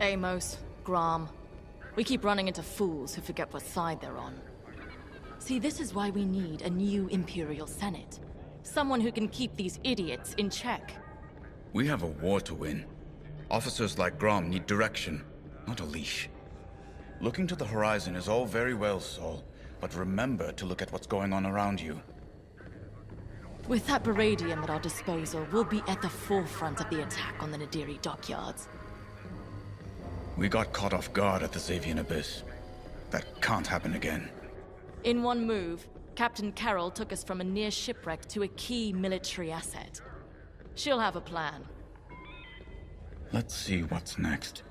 Amos, Grom. We keep running into fools who forget what side they're on. See, this is why we need a new Imperial Senate. Someone who can keep these idiots in check. We have a war to win. Officers like Grom need direction, not a leash. Looking to the horizon is all very well, Saul, but remember to look at what's going on around you. With that Baradium at our disposal, we'll be at the forefront of the attack on the Nadiri dockyards. We got caught off guard at the Xavian Abyss. That can't happen again. In one move, Captain Carroll took us from a near shipwreck to a key military asset. She'll have a plan. Let's see what's next.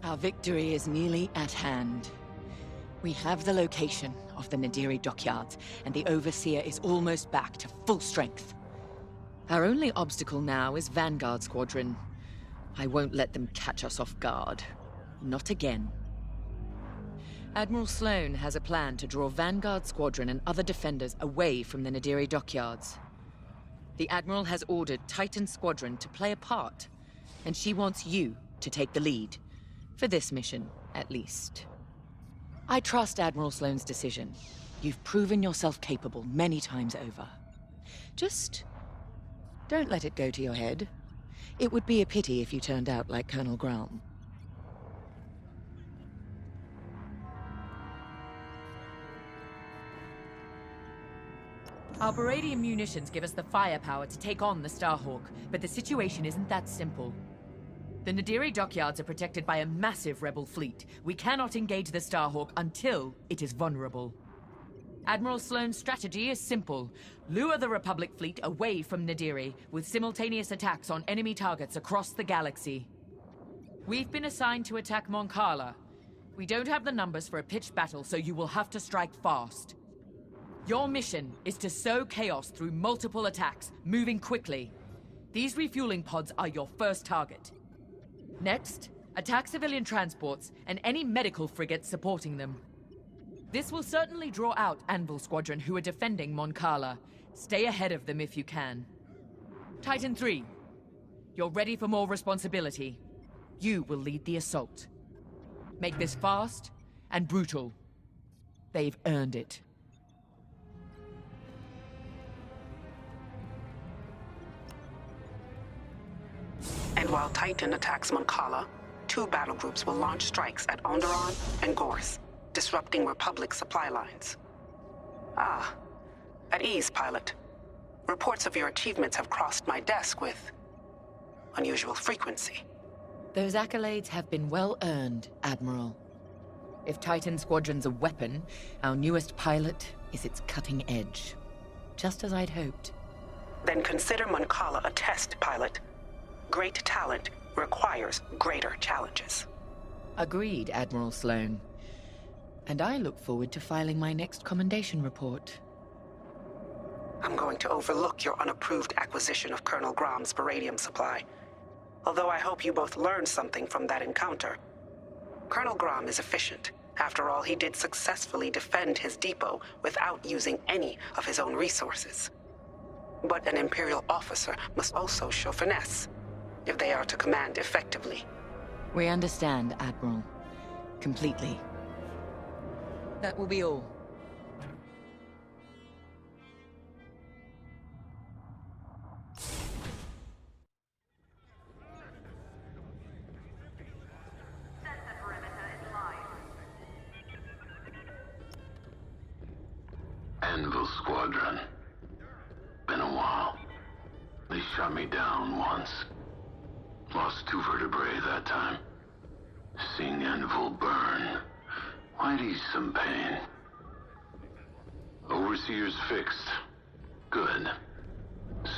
Our victory is nearly at hand. We have the location of the Nadiri dockyards, and the Overseer is almost back to full strength. Our only obstacle now is Vanguard Squadron. I won't let them catch us off guard. Not again. Admiral Sloane has a plan to draw Vanguard Squadron and other defenders away from the Nadiri dockyards. The Admiral has ordered Titan Squadron to play a part, and she wants you to take the lead. For this mission, at least. I trust Admiral Sloane's decision. You've proven yourself capable many times over. Just don't let it go to your head. It would be a pity if you turned out like Colonel Grom. Our Baradium munitions give us the firepower to take on the Starhawk, but the situation isn't that simple. The Nadiri dockyards are protected by a massive rebel fleet. We cannot engage the Starhawk until it is vulnerable. Admiral Sloane's strategy is simple. Lure the Republic fleet away from Nadiri, with simultaneous attacks on enemy targets across the galaxy. We've been assigned to attack Mon Cala. We don't have the numbers for a pitched battle, so you will have to strike fast. Your mission is to sow chaos through multiple attacks, moving quickly. These refueling pods are your first target. Next, attack civilian transports and any medical frigates supporting them. This will certainly draw out Anvil Squadron, who are defending Mon Cala. Stay ahead of them if you can. Titan 3, you're ready for more responsibility. You will lead the assault. Make this fast and brutal. They've earned it. And while Titan attacks Mon Cala, 2 battle groups will launch strikes at Onderon and Gorse, disrupting Republic supply lines. Ah, at ease, pilot. Reports of your achievements have crossed my desk with unusual frequency. Those accolades have been well earned, Admiral. If Titan Squadron's a weapon, our newest pilot is its cutting edge. Just as I'd hoped. Then consider Mon Cala a test, pilot. Great talent requires greater challenges. Agreed, Admiral Sloane. And I look forward to filing my next commendation report. I'm going to overlook your unapproved acquisition of Colonel Grom's Baradium supply. Although I hope you both learned something from that encounter. Colonel Grom is efficient. After all, he did successfully defend his depot without using any of his own resources. But an Imperial officer must also show finesse, if they are to command effectively. We understand, Admiral. Completely. That will be all. Anvil Squadron. Been a while. They shot me down once. Lost 2 vertebrae that time. Seeing Anvil burn might ease some pain. Overseer's fixed. Good.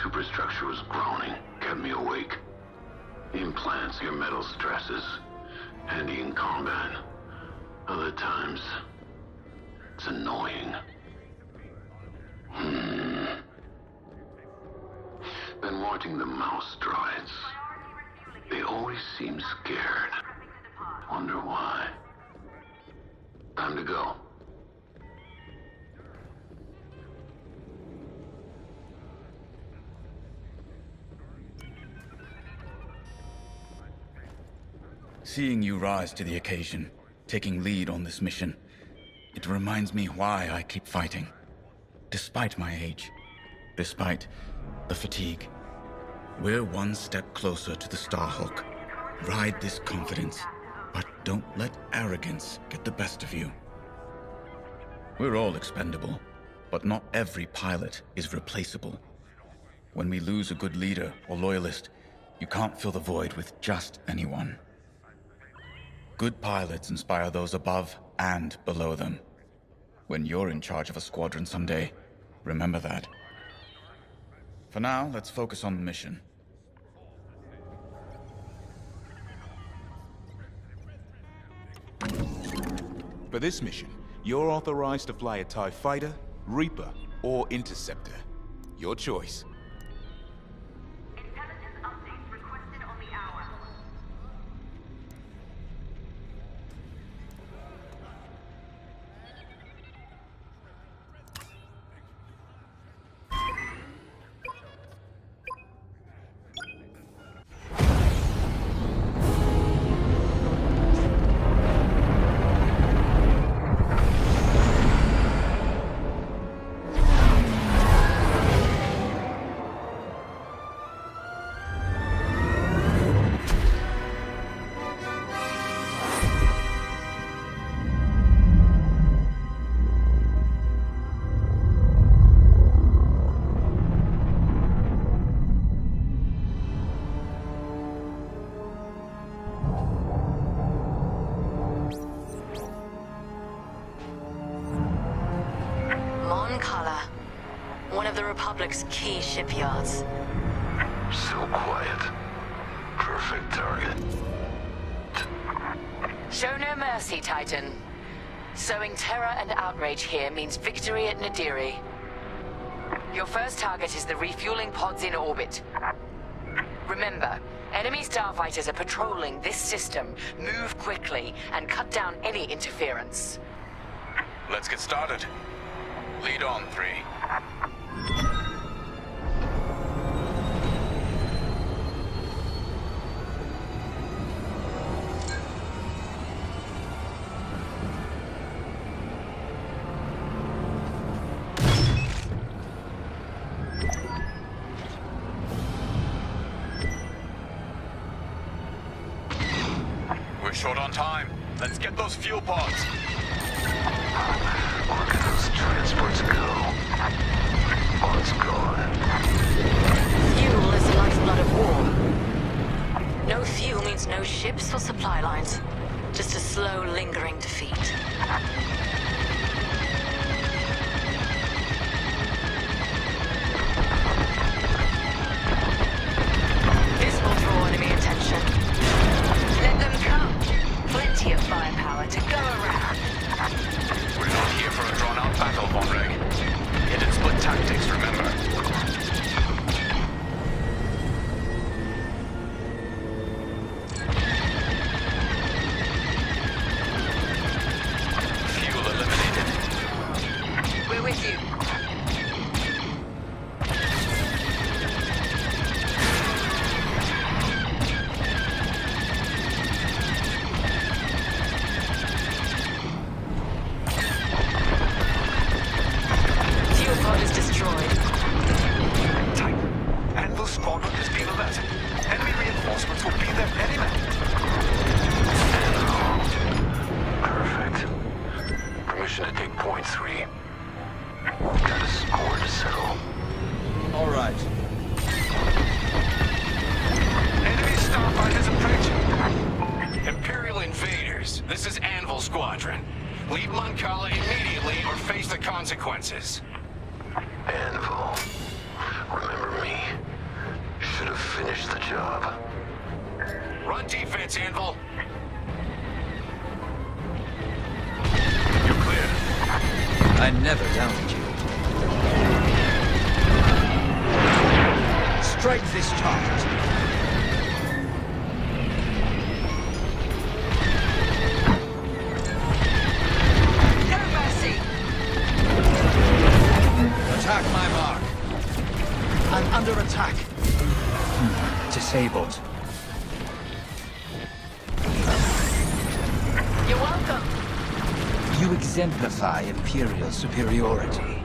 Superstructure was groaning, kept me awake. The implants, your metal stresses. Handy in combat. Other times, it's annoying. Been watching the mouse droids. They always seem scared. Wonder why. Time to go. Seeing you rise to the occasion, taking lead on this mission, it reminds me why I keep fighting. Despite my age, despite the fatigue, we're one step closer to the Starhawk. Ride this confidence, but don't let arrogance get the best of you. We're all expendable, but not every pilot is replaceable. When we lose a good leader or loyalist, you can't fill the void with just anyone. Good pilots inspire those above and below them. When you're in charge of a squadron someday, remember that. For now, let's focus on the mission. For this mission, you're authorized to fly a TIE Fighter, Reaper, or Interceptor. Your choice. Intelligence updates requested on the hour. Mon Cala, one of the Republic's key shipyards. So quiet. Perfect target. Show no mercy, Titan. Sowing terror and outrage here means victory at Nadiri. Your first target is the refueling pods in orbit. Remember, enemy starfighters are patrolling this system. Move quickly and cut down any interference. Let's get started. Lead on, 3. We're short on time. Let's get those fuel pods. Where can those transports go? Pods gone. Fuel is the lifeblood of war. No fuel means no ships or supply lines. Just a slow, lingering defeat. This will draw enemy attention. Let them come. Plenty of firepower to go around. We're not here for a drawn-out battle, Vonreg. Hidden split tactics, remember? Fuel eliminated. We're with you. Fuel pod is destroyed. Titan, Anvil Squadron has been alerted. Enemy reinforcements will be there any minute. Perfect. Permission to take point 3. Got a score to settle. All right. Enemy starfighters approaching. Imperial invaders, this is Anvil Squadron. Leave Mon Cala immediately or face the consequences. Anvil. Remember me? Should have finished the job. Run defense, Anvil. You're clear. I never doubted you. Strike this target. No mercy! Attack my mark. I'm under attack. Disabled. You're welcome. You exemplify Imperial superiority.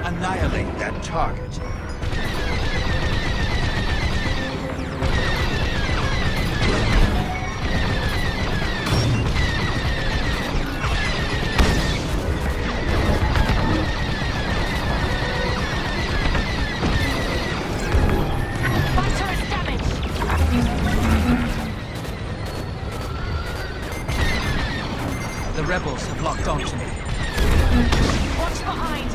Annihilate that target. The rebels have locked onto me. Watch behind!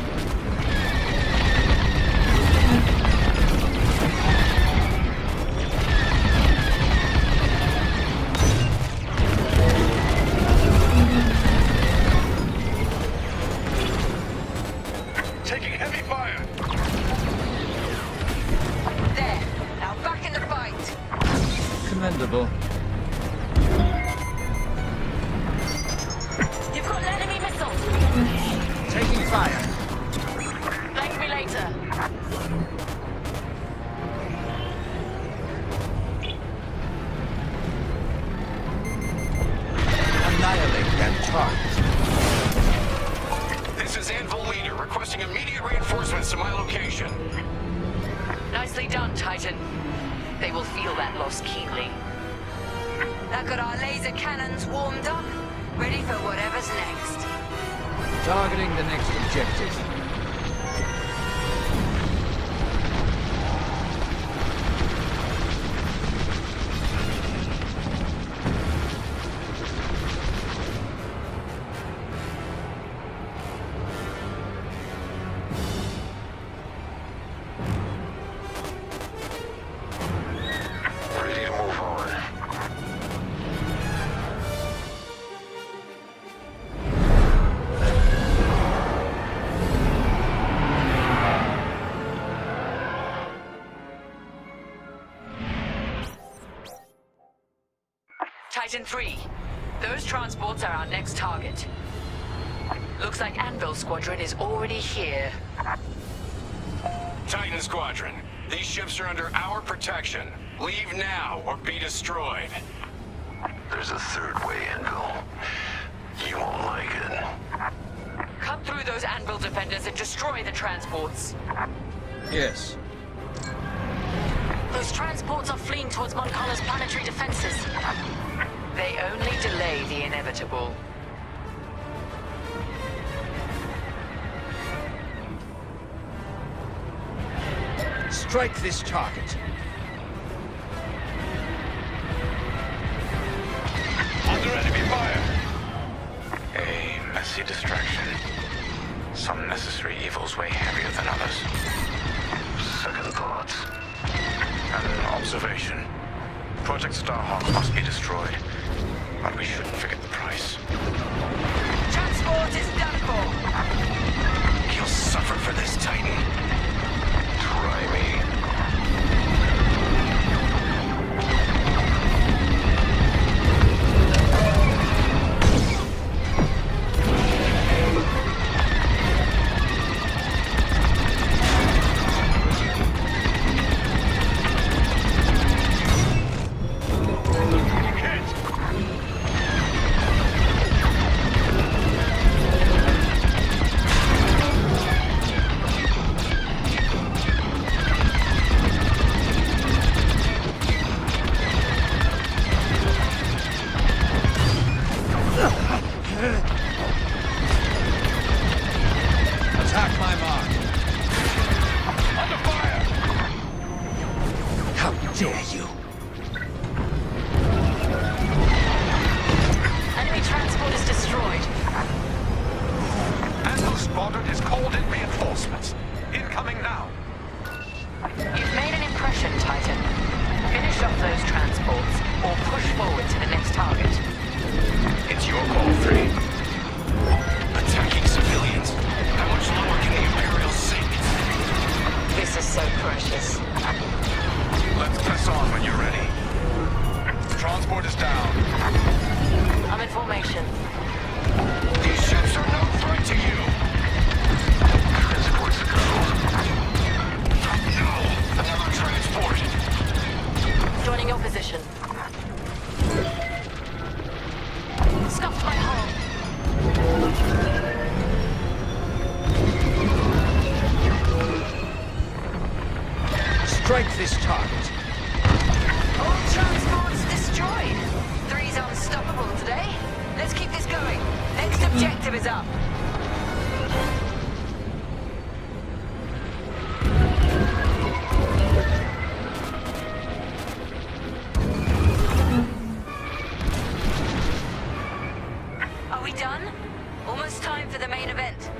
Taking heavy fire. There. Now back in the fight. Commendable. You've got an enemy missile! Taking fire. Thank me later. Annihilate that target. This is Anvil Leader requesting immediate reinforcements to my location. Nicely done, Titan. They will feel that loss keenly. That got our laser cannons warmed up, ready for whatever's next. Targeting the next objective. Ready to move on. Titan 3, those transports are our next target. Looks like Anvil Squadron is already here. Titan Squadron, these ships are under our protection. Leave now or be destroyed. There's a third way, Anvil. You won't like it. Cut through those Anvil defenders and destroy the transports. Yes. Those transports are fleeing towards Mon Cala's planetary defenses. They only delay the inevitable. Strike this target. Under enemy fire. A messy distraction. Some necessary evils weigh heavier than others. Second thoughts. An observation. Project Starhawk must be destroyed, but we shouldn't forget the price. Transport is done for. You'll suffer for this, Titan. Try me. this target. All transports destroyed. 3's unstoppable today. Let's keep this going. Next objective is up. Are we done? Almost time for the main event.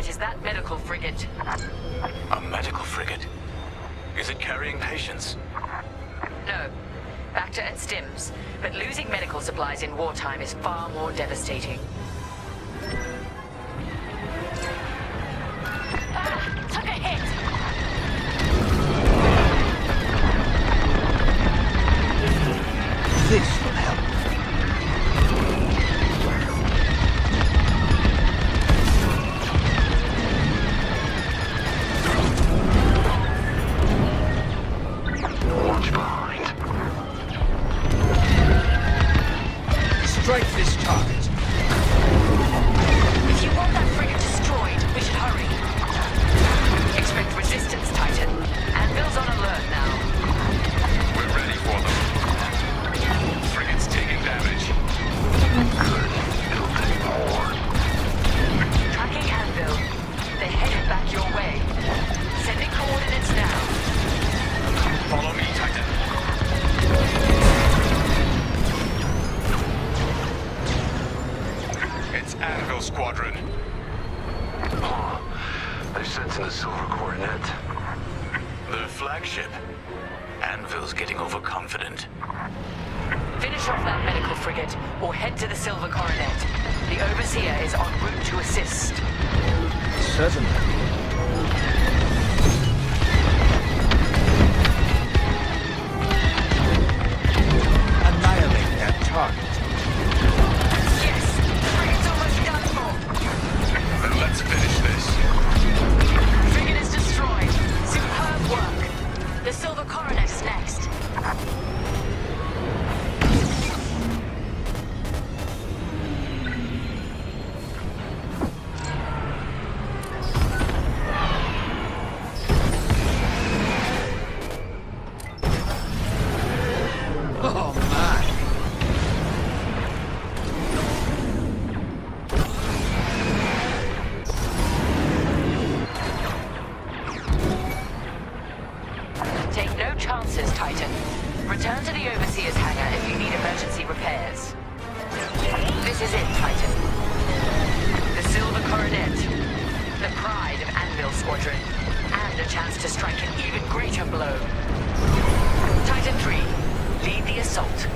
Is that medical frigate? A medical frigate? Is it carrying patients? No. Bacta and stims. But losing medical supplies in wartime is far more devastating. Ah! Took a hit! This will help. Watch behind. Strike this target. If you want that frigate destroyed, we should hurry. Expect resistance, Titan. Anvil's on alert now. We're ready for them. Frigate's taking damage. Good. It'll take more. Tracking Anvil. They're headed back your way. Sending coordinates now. Follow me, Titan. It's Anvil Squadron. Oh, they're sensing a silver coronet. The flagship. Anvil's getting overconfident. Finish off that medical frigate, or head to the Silver Coronet. The Overseer is en route to assist. Certainly. Annihilate that target. Yes! The frigate's almost done for! Then let's finish this. Frigate is destroyed. Superb work. The Silver Coronet is next. Oh my. Take no chances, Titan. Return to the Overseer's hangar if you need emergency repairs. This is it, Titan. The Silver Coronet. The pride of Anvil Squadron. And a chance to strike an even greater blow. Titan 3, lead the assault.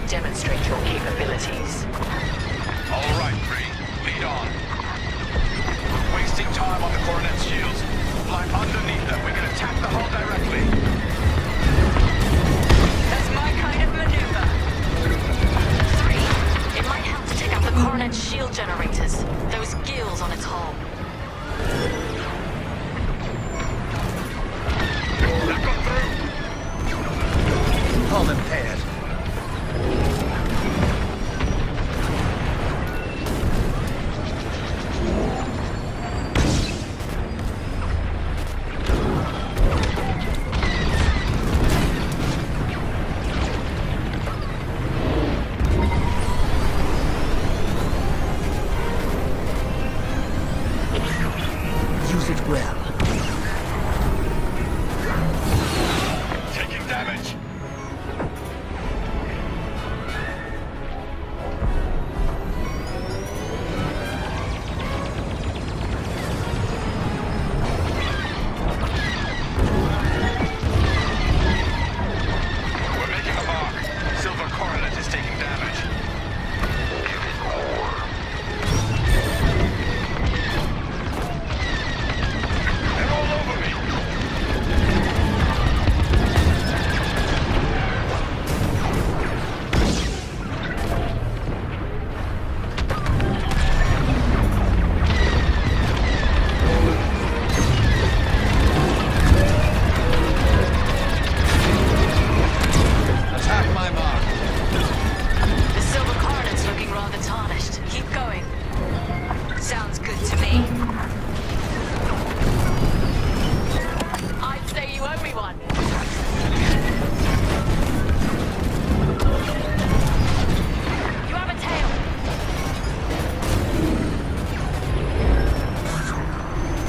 Demonstrate your capabilities. All right, Bree. Lead on. We're wasting time on the Coronet's shields. Fly underneath them. We can attack the hull directly. That's my kind of maneuver. 3, it might help to take out the Coronet's shield generators. Those gills on its hull. They've got through. Hull impaired. Use it well. Taking damage.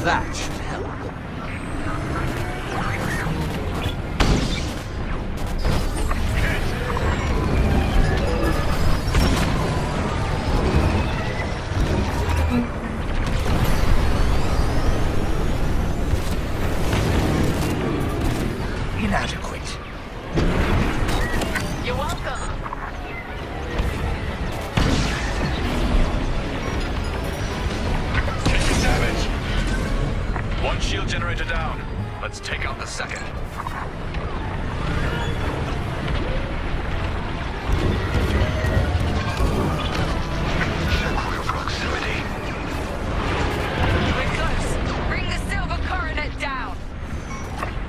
That should help. Inadequate. You're welcome. Taking damage. One shield generator down. Let's take out the second. Check for proximity. We're close. Bring the silver coronet down.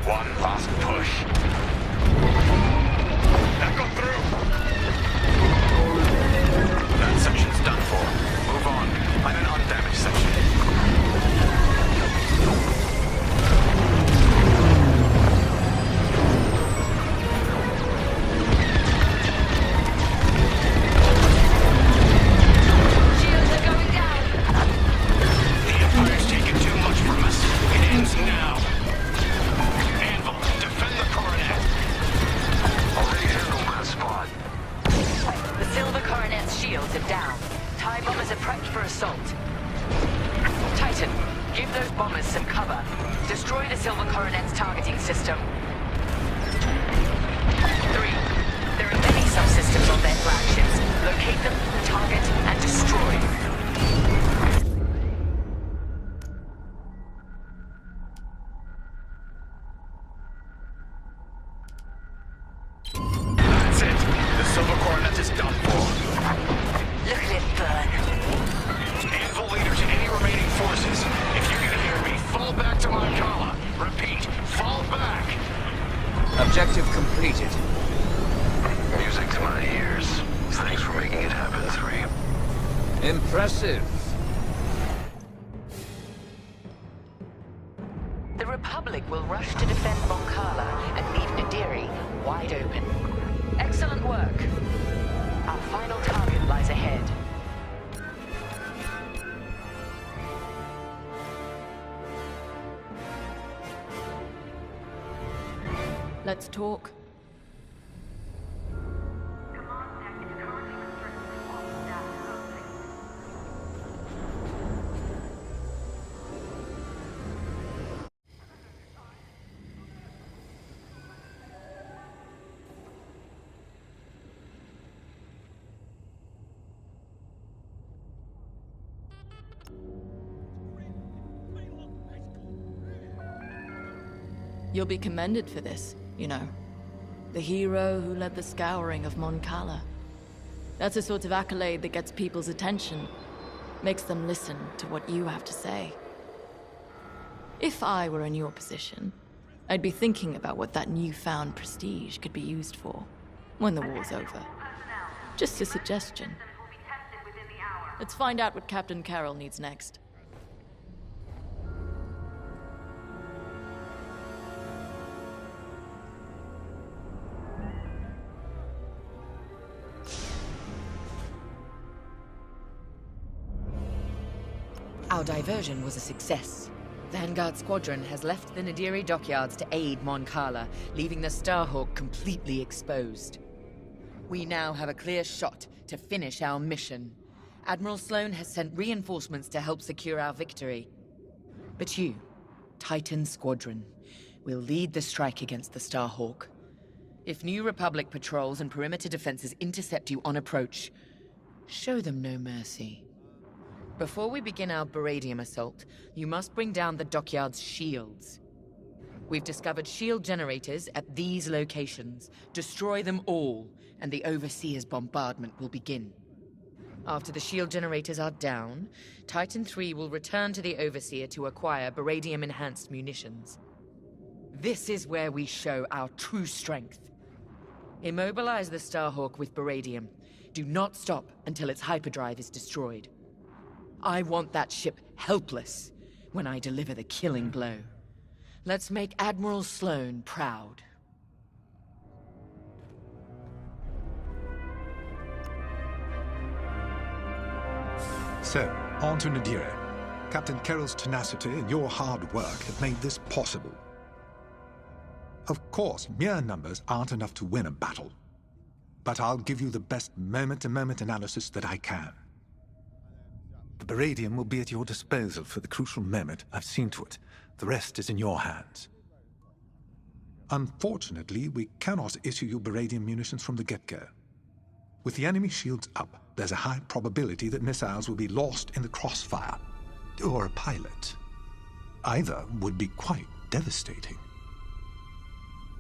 One last push. That got through. That section's done for. Move on. Find an undamaged section. Shields are going down. The Empire's taken too much from us. It ends now. Anvil, defend the coronet. Already handled that spot. The silver coronet's shields are down. TIE bombers are prepped for assault. Titan, give those bombers some cover. Destroy the silver coronet's targeting system. 3. There are many subsystems on their flagships. Locate them, target, and destroy. That's it. The silver coronet is done for. Look at it burn. Anvil leader to any remaining forces. If you can hear me, fall back to Mon Cala. Repeat, fall back. Objective completed. Music to my ears. Thanks for making it happen, 3. Impressive. The Republic will rush to defend Mon Cala and leave Nadiri wide open. Excellent work. Our final target lies ahead. Let's talk. Command deck is currently restricted to all staff only. You'll be commended for this, you know. The hero who led the scouring of Mon Cala. That's a sort of accolade that gets people's attention. Makes them listen to what you have to say. If I were in your position, I'd be thinking about what that newfound prestige could be used for when the war's over. Just a suggestion. Will be tested within the hour. Let's find out what Captain Carroll needs next. Our diversion was a success. Vanguard Squadron has left the Nadiri dockyards to aid Mon Cala, leaving the Starhawk completely exposed. We now have a clear shot to finish our mission. Admiral Sloane has sent reinforcements to help secure our victory. But you, Titan Squadron, will lead the strike against the Starhawk. If New Republic patrols and perimeter defenses intercept you on approach, show them no mercy. Before we begin our Baradium assault, you must bring down the dockyard's shields. We've discovered shield generators at these locations. Destroy them all, and the Overseer's bombardment will begin. After the shield generators are down, Titan 3 will return to the Overseer to acquire Baradium-enhanced munitions. This is where we show our true strength. Immobilize the Starhawk with Baradium. Do not stop until its hyperdrive is destroyed. I want that ship helpless when I deliver the killing blow. Let's make Admiral Sloane proud. So, on to Nadira. Captain Carroll's tenacity and your hard work have made this possible. Of course, mere numbers aren't enough to win a battle. But I'll give you the best moment-to-moment analysis that I can. The Baradium will be at your disposal for the crucial moment. I've seen to it. The rest is in your hands. Unfortunately, we cannot issue you Baradium munitions from the get-go. With the enemy shields up, there's a high probability that missiles will be lost in the crossfire. Or a pilot. Either would be quite devastating.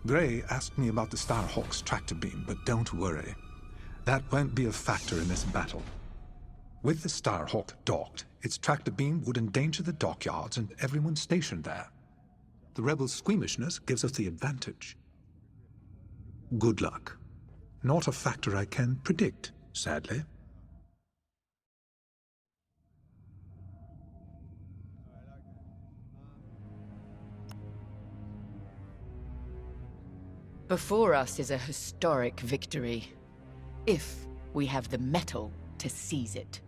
Gray asked me about the Starhawk's tractor beam, but don't worry. That won't be a factor in this battle. With the Starhawk docked, its tractor beam would endanger the dockyards and everyone stationed there. The rebels' squeamishness gives us the advantage. Good luck. Not a factor I can predict, sadly. Before us is a historic victory, if we have the mettle to seize it.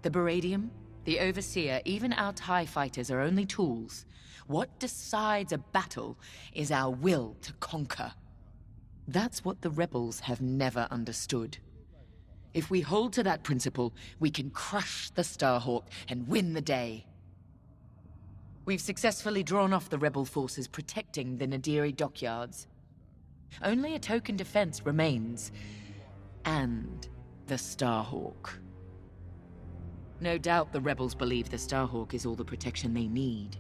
The Baradium, the Overseer, even our TIE fighters are only tools. What decides a battle is our will to conquer. That's what the rebels have never understood. If we hold to that principle, we can crush the Starhawk and win the day. We've successfully drawn off the rebel forces protecting the Nadiri dockyards. Only a token defense remains, and the Starhawk. No doubt the rebels believe the Starhawk is all the protection they need.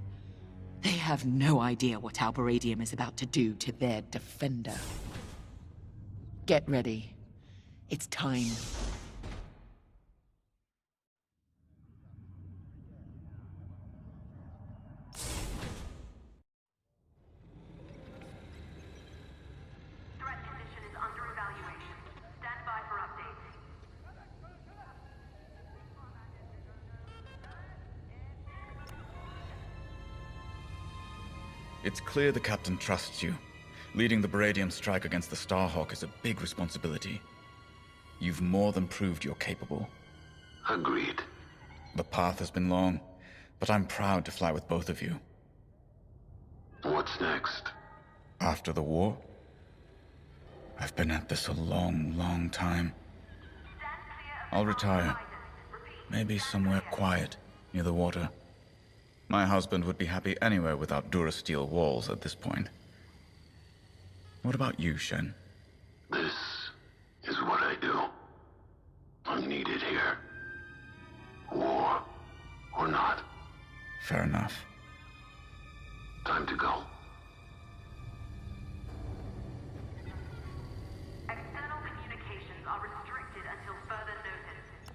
They have no idea what our Baradium is about to do to their defender. Get ready. It's time. It's clear the captain trusts you. Leading the Baradium strike against the Starhawk is a big responsibility. You've more than proved you're capable. Agreed. The path has been long, but I'm proud to fly with both of you. What's next? After the war? I've been at this a long, long time. I'll retire. Maybe somewhere quiet, near the water. My husband would be happy anywhere without Durasteel walls at this point. What about you, Shen? This is what I do. I'm needed here. War or not. Fair enough. Time to go. External communications are restricted until further notice.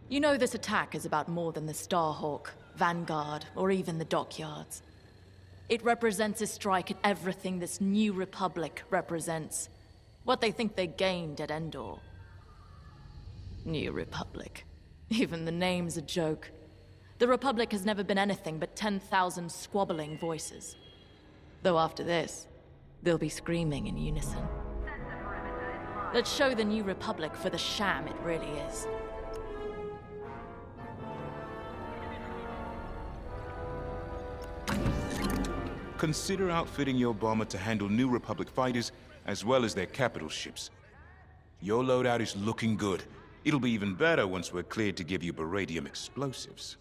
You know this attack is about more than the Starhawk, Vanguard, or even the dockyards. It represents a strike at everything this new Republic represents. What they think they gained at Endor. New Republic. Even the name's a joke. The Republic has never been anything but 10,000 squabbling voices. Though after this, they'll be screaming in unison. Let's show the New Republic for the sham it really is. Consider outfitting your bomber to handle New Republic fighters as well as their capital ships. Your loadout is looking good. It'll be even better once we're cleared to give you Baradium explosives.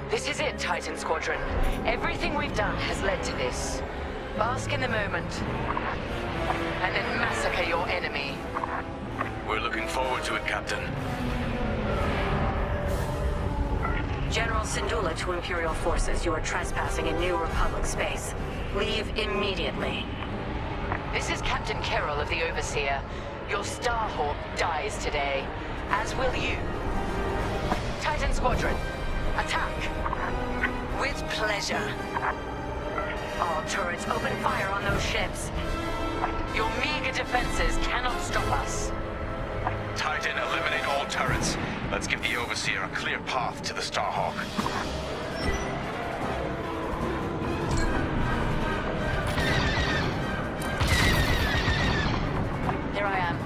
This is it, Titan Squadron. Everything we've done has led to this. Bask in the moment, and then massacre your enemy. We're looking forward to it, Captain. General Syndulla to Imperial forces, you are trespassing in New Republic space. Leave immediately. This is Captain Carroll of the Overseer. Your Starhawk dies today, as will you. Titan Squadron, attack! With pleasure. All turrets open fire on those ships. Your meager defenses cannot stop us. Titan, eliminate all turrets. Let's give the Overseer a clear path to the Starhawk. Here I am.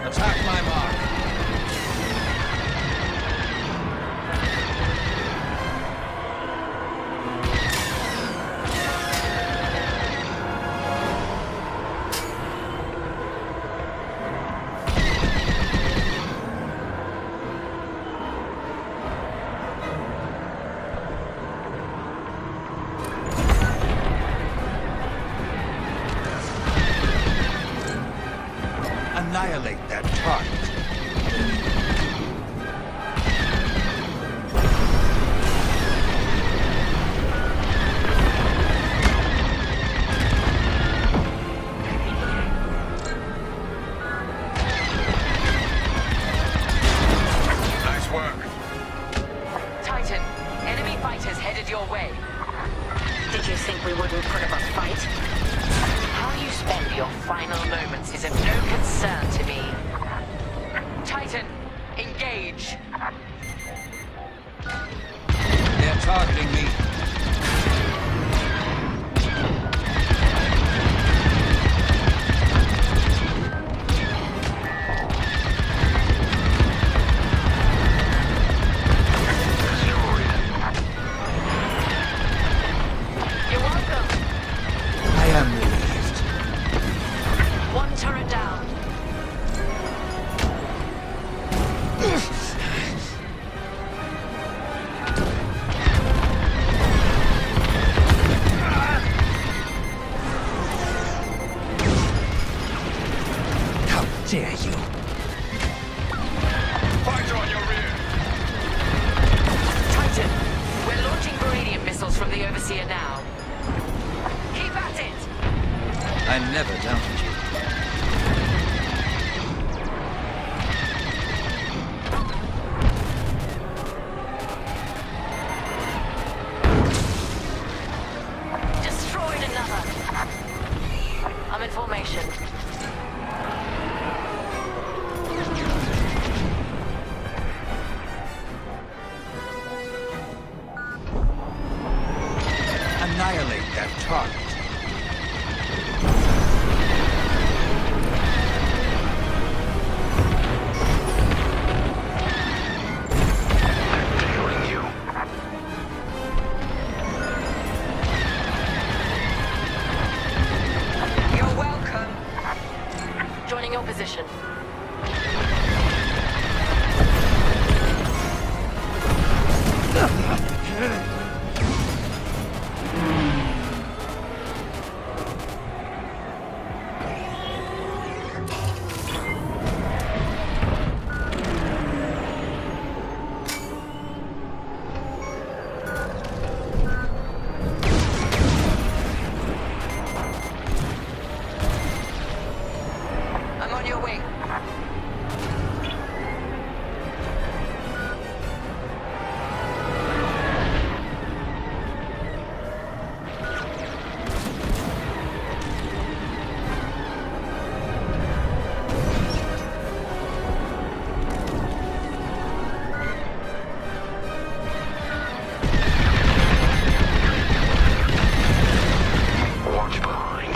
Attack my mark. Annihilate that target. Nice work. Titan, enemy fighters headed your way. Did you think we wouldn't put up a fight? How you spend your final moments is of no concern to me. Titan, engage. They're targeting me. You're welcome. I am relieved. One turret down. How dare you? Fighter on your rear. Titan, we're launching Beradium missiles from the Overseer now. Keep at it! I never doubted you. Destroyed another. I'm in formation. Annihilate that target. Failing you. You're welcome. Joining your position. I'm on your wing. Watch behind.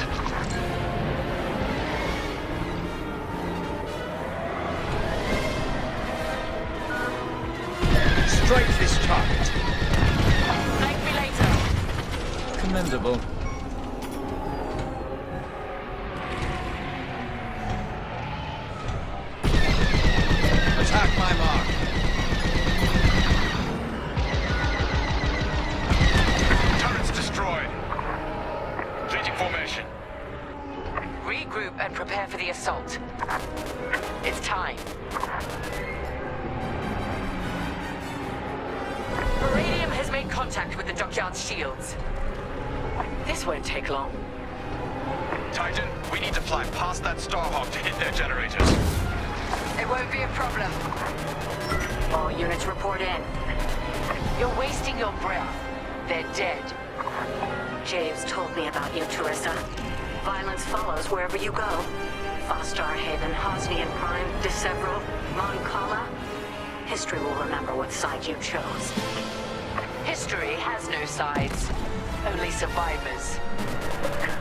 Strike this target. Thank me later. Commendable. Attack my mark. Turrets destroyed. Changing formation. Regroup and prepare for the assault. It's time. Beradium has made contact with the dockyard's shields. This won't take long. Titan, we need to fly past that Starhawk to hit their generators. It won't be a problem. All units report in. You're wasting your breath. They're dead. James told me about you, Terisa. Violence follows wherever you go. Fostar Haven, Hosnian Prime, Deceveril, Mon Cala. History will remember what side you chose. History has no sides, only survivors.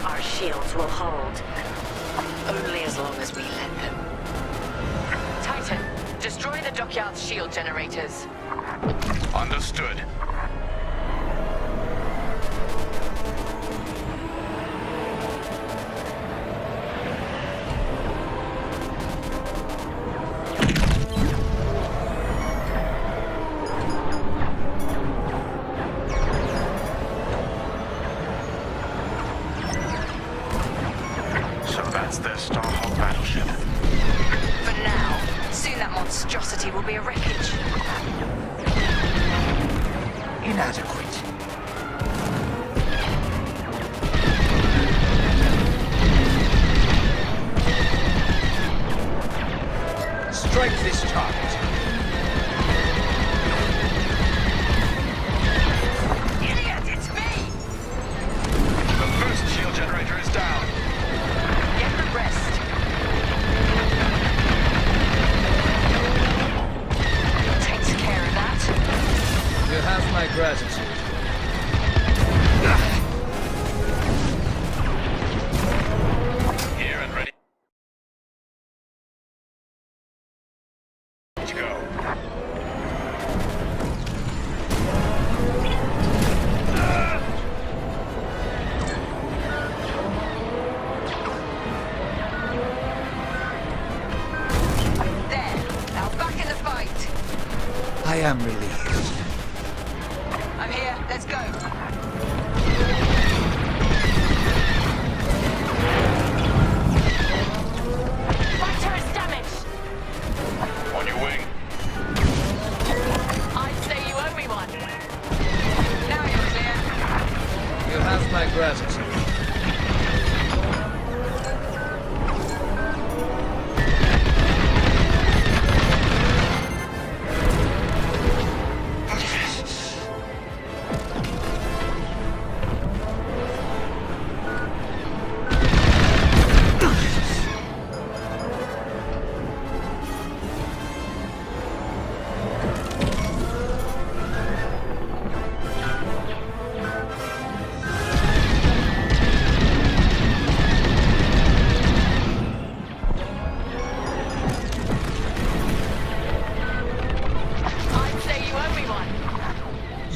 Our shields will hold, only as long as we let them. Titan, destroy the dockyard's shield generators. Understood. Their Starhawk battleship. For now, soon that monstrosity will be a wreckage. Inadequate. Strike this target. Idiot, it's me! The first shield generator is down. Rest. Takes care of that. You have my gratitude. Here and ready to go. I am relieved. I'm here. Let's go. Fighter is damaged. On your wing. I'd say you owe me one. Now you're clear. You have my gratitude.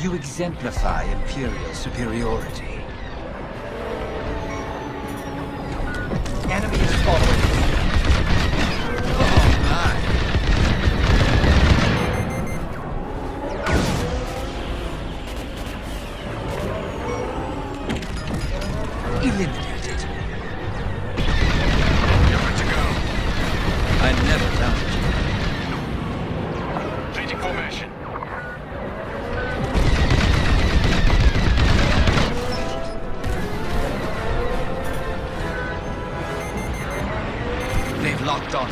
You exemplify Imperial superiority. Enemy is following. Oh my! Eliminated. You're good to go. I never doubted you. Changing formation. They've locked on.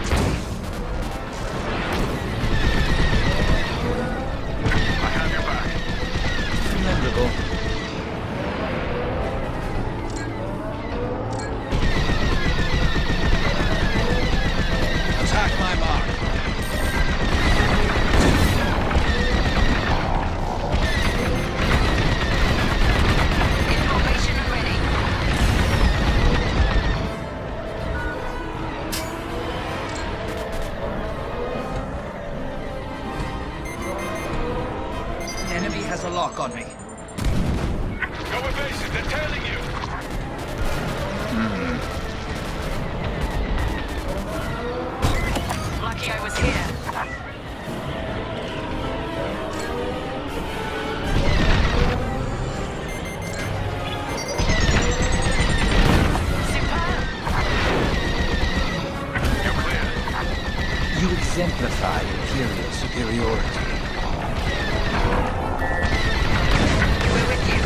I have your back. Commendable. Attack my mark. Information ready. Enemy has a lock on me. Go evasive, they're tailing you. Lucky I was here. Superb. You're clear. You exemplify Imperial superiority. We're with you.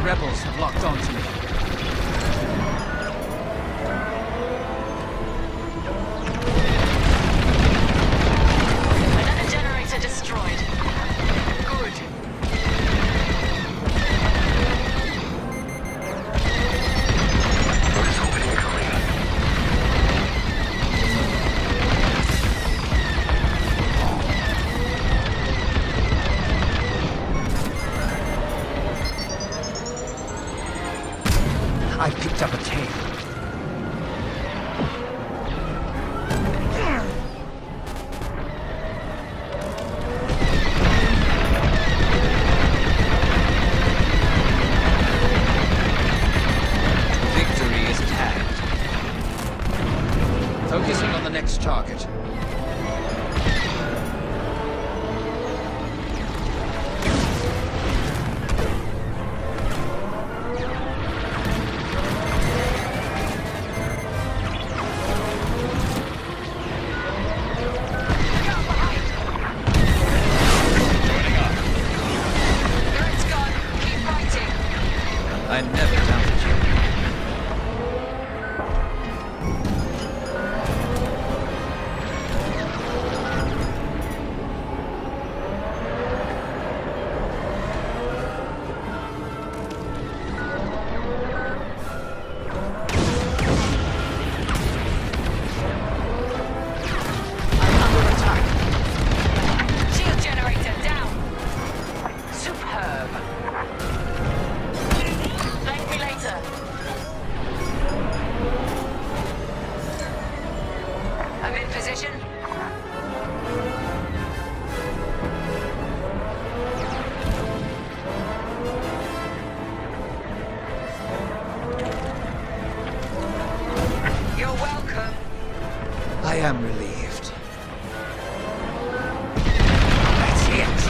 The rebels have locked onto me. Another generator destroyed. Good. Missile incoming. I picked up a tail. Victory is at hand. Focusing on the next target. Threat's gone. Keep fighting. I never doubted you. I'm under attack. Shield generator down. Superb. Thank me later. I'm in position. You're welcome. I am relieved. That's it.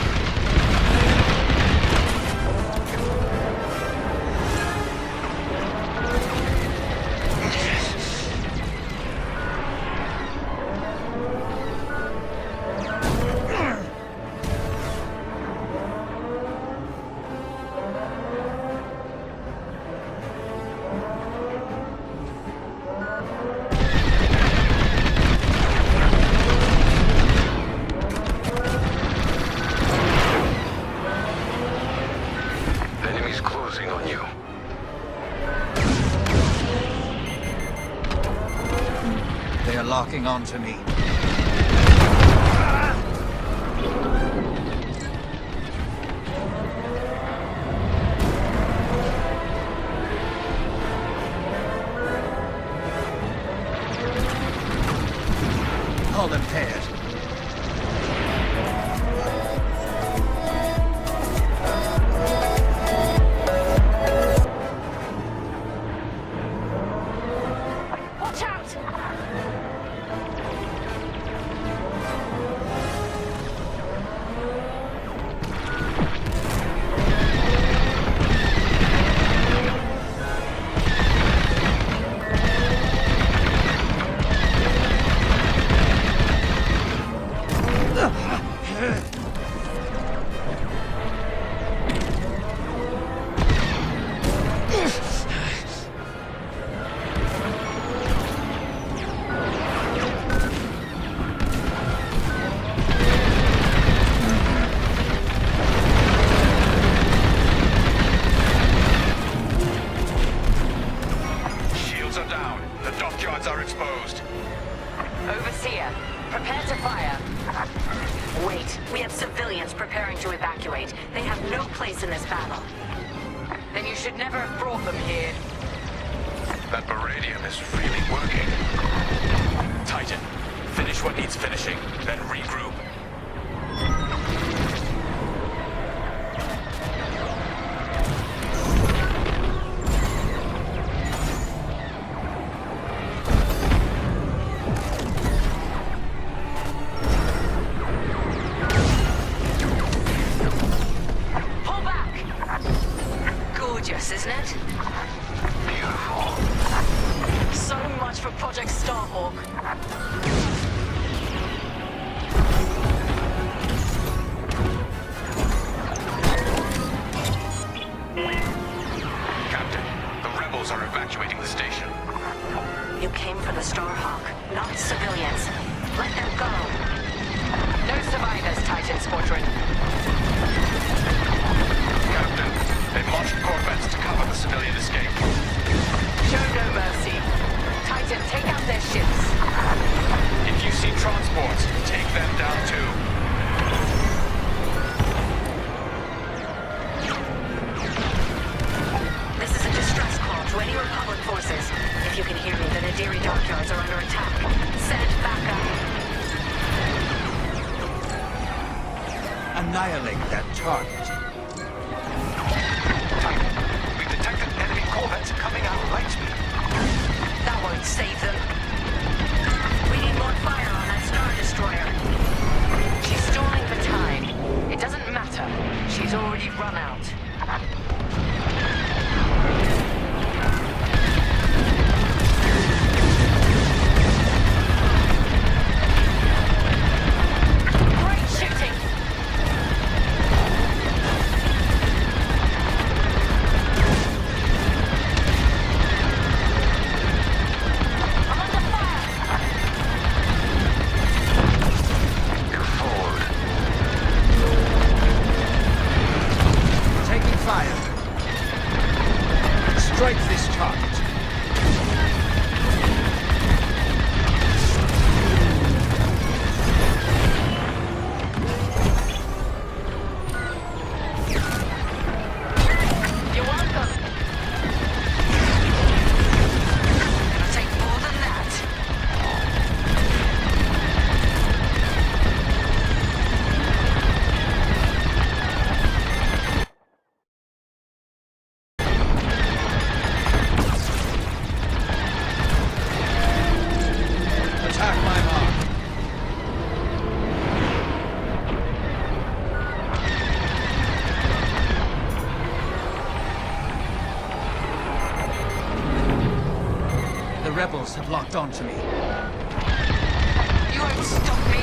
Enemies closing on you. They are locking onto me. All impaired. Watch out! Shields are down. The dockyards are exposed. Overseer, prepare to fire. Wait, we have civilians preparing to evacuate. They have no place in this battle. Then you should never have brought them here. That Baradium is really working. Titan, finish what needs finishing, then regroup. Pull back! Gorgeous, isn't it? Beautiful. So much for Project Starhawk. annihilate that target. Titan, we've detected enemy corvettes coming out of lightspeed. That won't save them. We need more fire on that Star Destroyer. She's stalling for time. It doesn't matter. She's already run out. Great shooting! I'm under fire! You're forward. Taking fire. Strike this target. You're welcome. It'll take more than that. Attack my mark. The rebels have locked onto me. You won't stop me.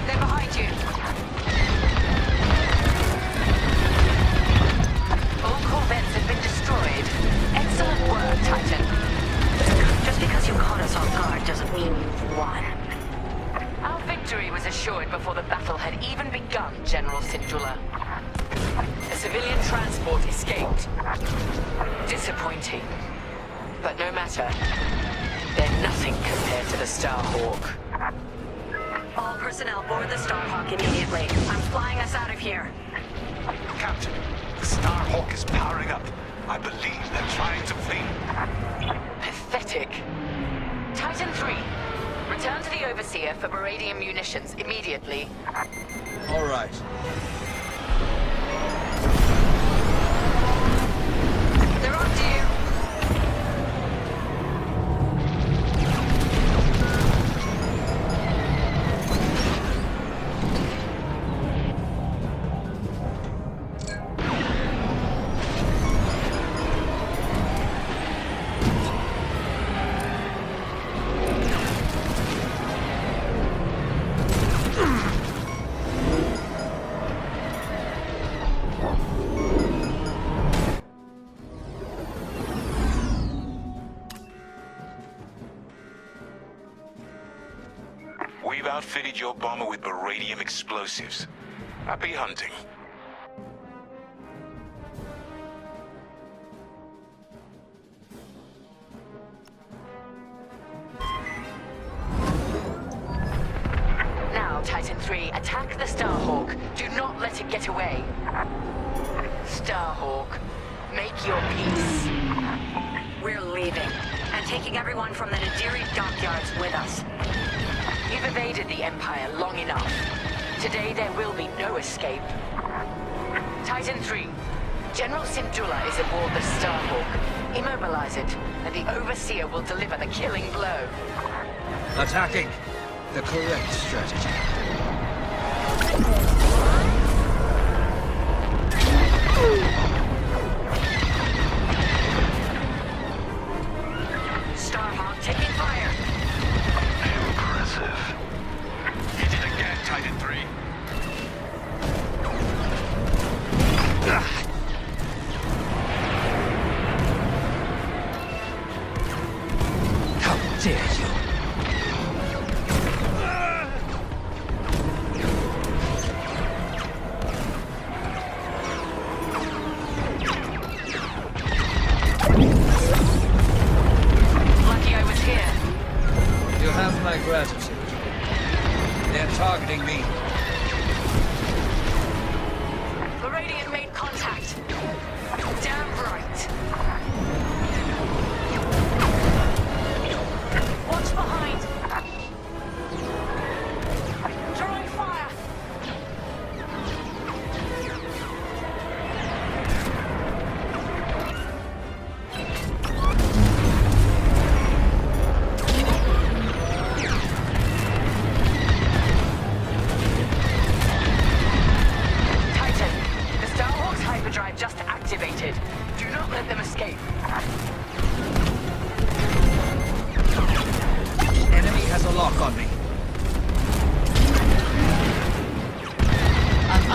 They're behind you. All corvettes have been destroyed. Excellent work, Titan. Just because you caught us off guard doesn't mean you've won. Our victory was assured before the battle had even begun, General Syndulla. A civilian transport escaped. Disappointing. But no matter. They're nothing compared to the Starhawk. All personnel board the Starhawk immediately. I'm flying us out of here. Captain, the Starhawk is powering up. I believe they're trying to flee. Pathetic. Titan 3, return to the Overseer for Baradium munitions immediately. All right. They're on to you. We've outfitted your bomber with baradium explosives. Happy hunting. Now, Titan 3, attack the Starhawk. Do not let it get away. Starhawk, make your peace. We're leaving, and taking everyone from the Nadiri dockyards with us. You've evaded the Empire long enough. Today there will be no escape. Titan 3, General Syndulla is aboard the Starhawk. Immobilize it, and the Overseer will deliver the killing blow. Attacking. The correct strategy. Starhawk taking fire. Impressive. Hit it again, Titan 3. How dare you!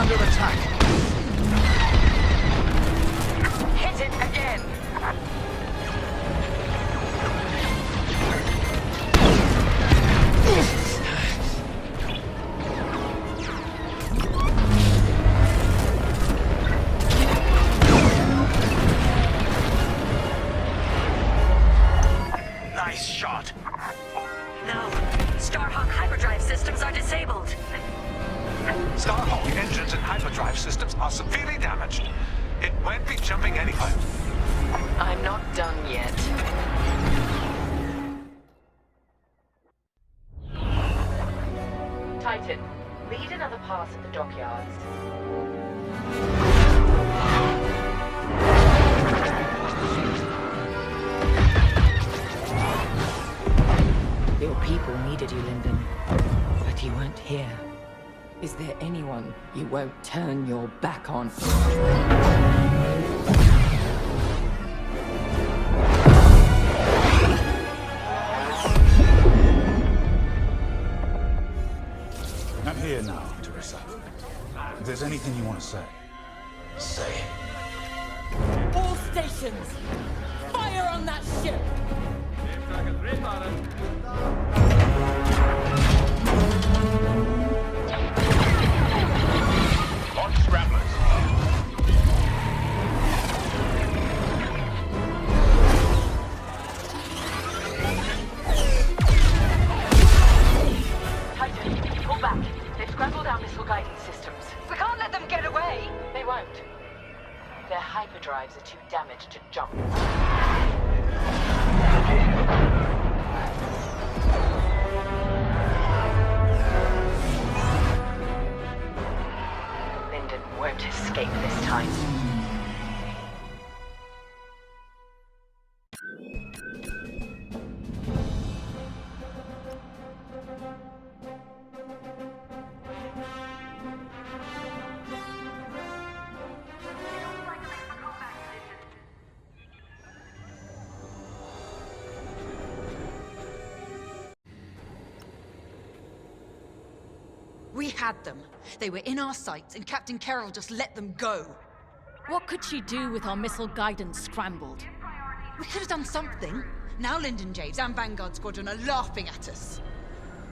under attack. Hit it again. Nice shot. No. Starhawk hyperdrive systems are disabled. Starhawk engines and hyperdrive systems are severely damaged. It won't be jumping anywhere. I'm not done yet. Titan, lead another pass at the dockyards. Your people needed you, Lyndon, but you weren't here. Is there anyone you won't turn your back on? I'm here now, Terisa. If there's anything you want to say, say it. All stations! Fire on that ship! Launch scramblers. Titan, pull back. They've scrambled our missile guidance systems. We can't let them get away! They won't. Their hyperdrives are too damaged to jump. Lyndon won't escape this time. We had them. They were in our sights, and Captain Carroll just let them go. What could she do with our missile guidance scrambled? We could have done something. Now Lyndon Javes and Vanguard Squadron are laughing at us.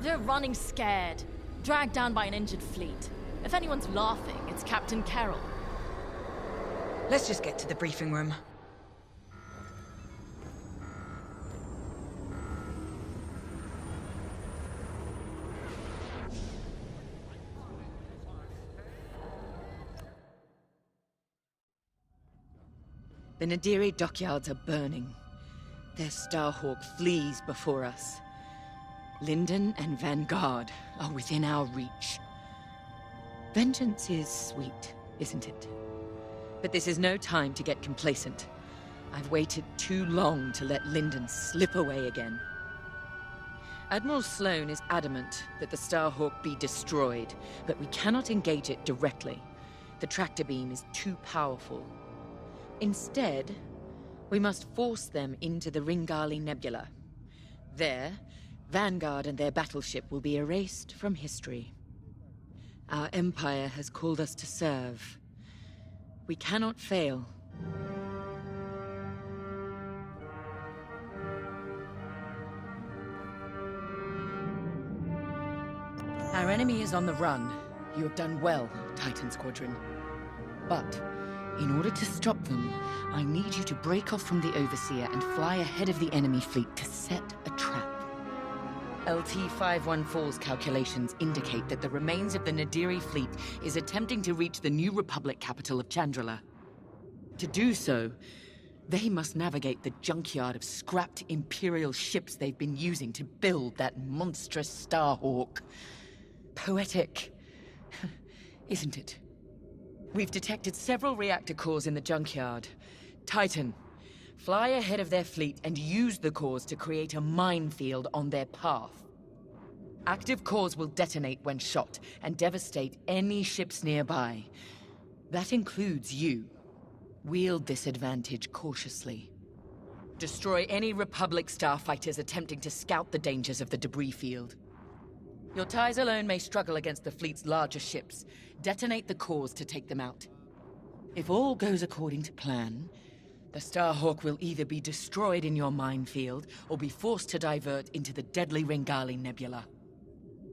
They're running scared, dragged down by an injured fleet. If anyone's laughing, it's Captain Carroll. Let's just get to the briefing room. The Nadiri dockyards are burning. Their Starhawk flees before us. Lyndon and Vanguard are within our reach. Vengeance is sweet, isn't it? But this is no time to get complacent. I've waited too long to let Lyndon slip away again. Admiral Sloane is adamant that the Starhawk be destroyed, but we cannot engage it directly. The tractor beam is too powerful. Instead, we must force them into the Ringali Nebula. There, Vanguard and their battleship will be erased from history. Our Empire has called us to serve. We cannot fail. Our enemy is on the run. You have done well, Titan Squadron. But in order to stop them, I need you to break off from the Overseer and fly ahead of the enemy fleet to set a trap. LT-514's calculations indicate that the remains of the Nadiri fleet is attempting to reach the New Republic capital of Chandrila. To do so, they must navigate the junkyard of scrapped Imperial ships they've been using to build that monstrous Starhawk. Poetic, isn't it? We've detected several reactor cores in the junkyard. Titan, fly ahead of their fleet and use the cores to create a minefield on their path. Active cores will detonate when shot and devastate any ships nearby. That includes you. Wield this advantage cautiously. Destroy any Republic starfighters attempting to scout the dangers of the debris field. Your ties alone may struggle against the fleet's larger ships. Detonate the cores to take them out. If all goes according to plan, the Starhawk will either be destroyed in your minefield or be forced to divert into the deadly Ringali Nebula.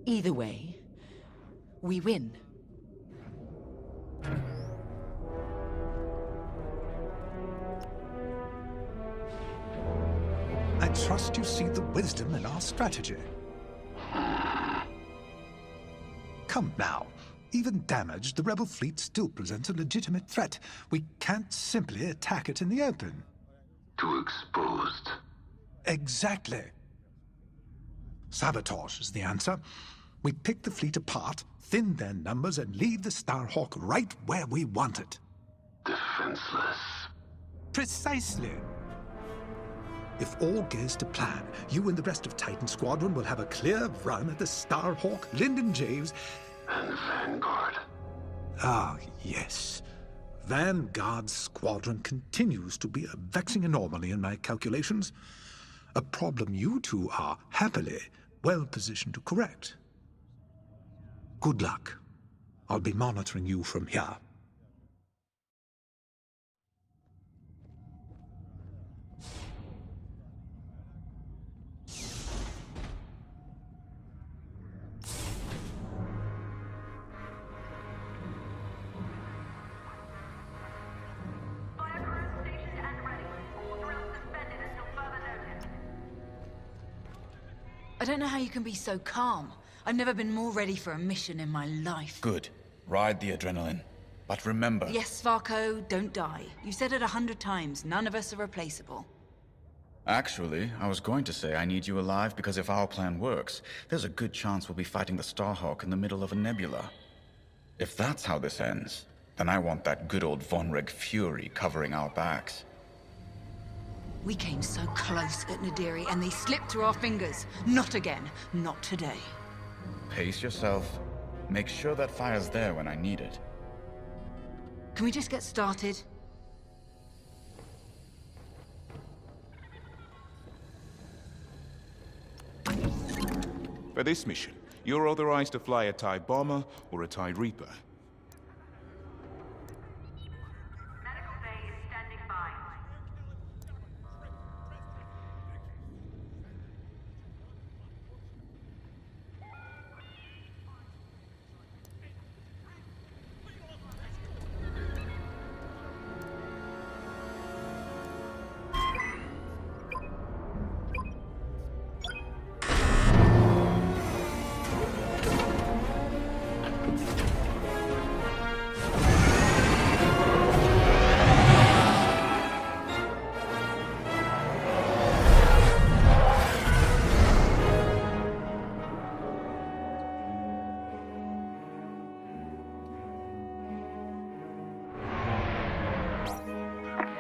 Either way, we win. I trust you see the wisdom in our strategy. Come now. Even damaged, the rebel fleet still presents a legitimate threat. We can't simply attack it in the open. Too exposed. Exactly. Sabotage is the answer. We pick the fleet apart, thin their numbers, and leave the Starhawk right where we want it. Defenseless. Precisely. If all goes to plan, you and the rest of Titan Squadron will have a clear run at the Starhawk, Lyndon James, and Vanguard. Ah, yes. Vanguard Squadron continues to be a vexing anomaly in my calculations. A problem you two are, happily, well positioned to correct. Good luck. I'll be monitoring you from here. I don't know how you can be so calm. I've never been more ready for a mission in my life. Good. Ride the adrenaline. But remember... Yes, Varko, don't die. You said it 100 times. None of us are replaceable. Actually, I was going to say I need you alive because if our plan works, there's a good chance we'll be fighting the Starhawk in the middle of a nebula. If that's how this ends, then I want that good old Von Reg fury covering our backs. We came so close at Nadiri, and they slipped through our fingers. Not again. Not today. Pace yourself. Make sure that fire's there when I need it. Can we just get started? For this mission, you're authorized to fly a TIE bomber or a TIE Reaper. Medical bay is standing by.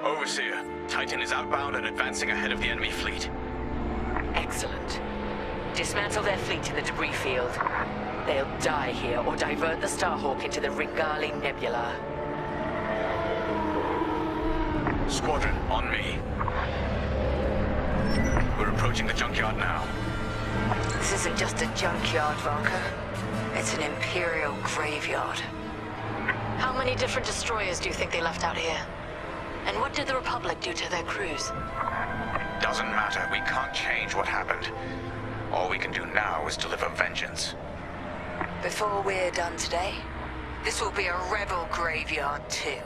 Overseer, Titan is outbound and advancing ahead of the enemy fleet. Excellent. Dismantle their fleet in the debris field. They'll die here or divert the Starhawk into the Ringali Nebula. Squadron, on me. We're approaching the junkyard now. This isn't just a junkyard, Varka. It's an Imperial graveyard. How many different destroyers do you think they left out here? And what did the Republic do to their crews? Doesn't matter. We can't change what happened. All we can do now is deliver vengeance. Before we're done today, this will be a rebel graveyard too.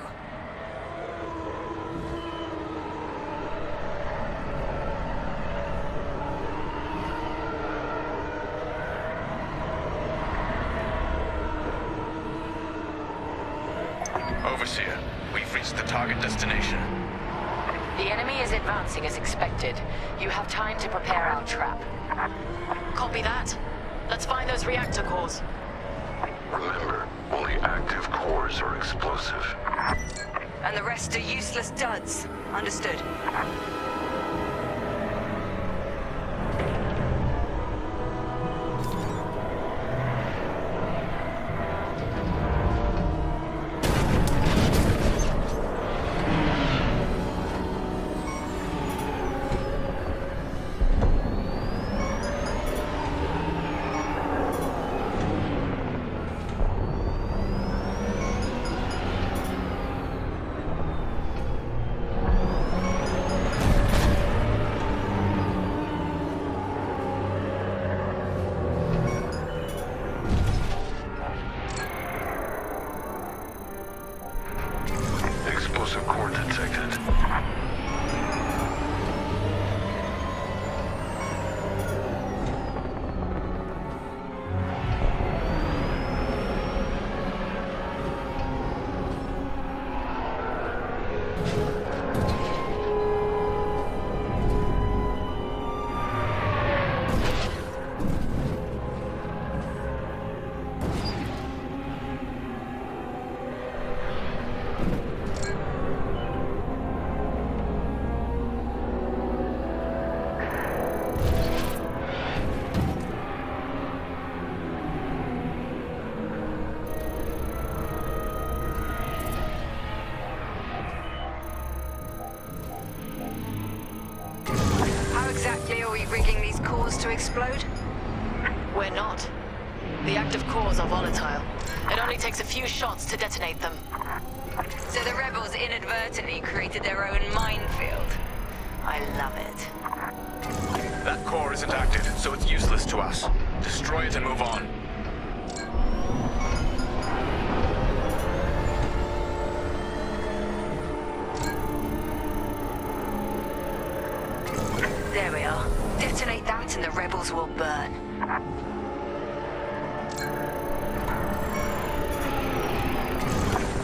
Overseer, we've reached the target destination. The enemy is advancing as expected. You have time to prepare our trap. Copy that. Let's find those reactor cores. Remember, only active cores are explosive. And the rest are useless duds. Understood. explosive core detected. Exactly are we rigging these cores to explode? We're not. The active cores are volatile. It only takes a few shots to detonate them. So the rebels inadvertently created their own minefield. I love it. That core isn't active, so it's useless to us. Destroy it and move on. There we are. Detonate that and the rebels will burn.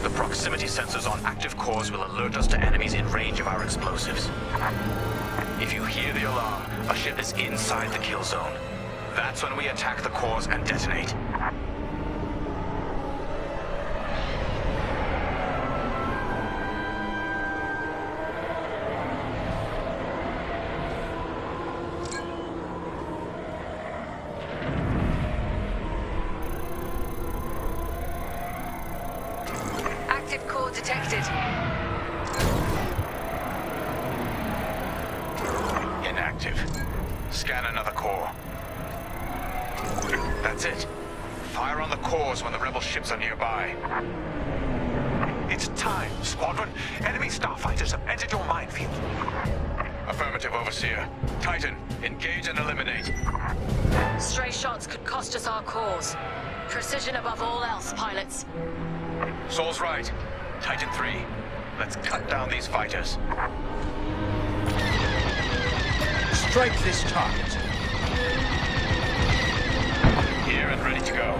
The proximity sensors on active cores will alert us to enemies in range of our explosives. If you hear the alarm, a ship is inside the kill zone. That's when we attack the cores and detonate. Active core detected. Inactive. Scan another core. That's it. Fire on the cores when the rebel ships are nearby. It's time, Squadron. Enemy starfighters have entered your minefield. Affirmative, Overseer. Titan, engage and eliminate. Stray shots could cost us our cores. Precision above all else, pilots. Saul's right. Titan 3, let's cut down these fighters. Strike this target. Here and ready to go.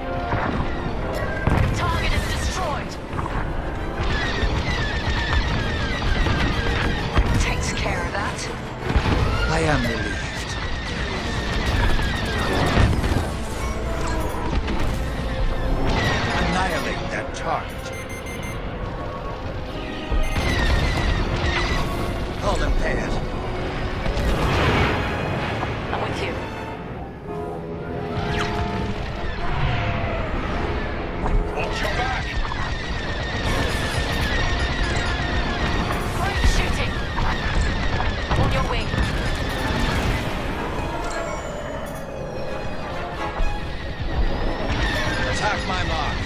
Target is destroyed. Takes care of that. I am relieved. Annihilate that target. All impaired. I'm with you. Watch your back! Great shooting! I'm on your wing. Attack my mark.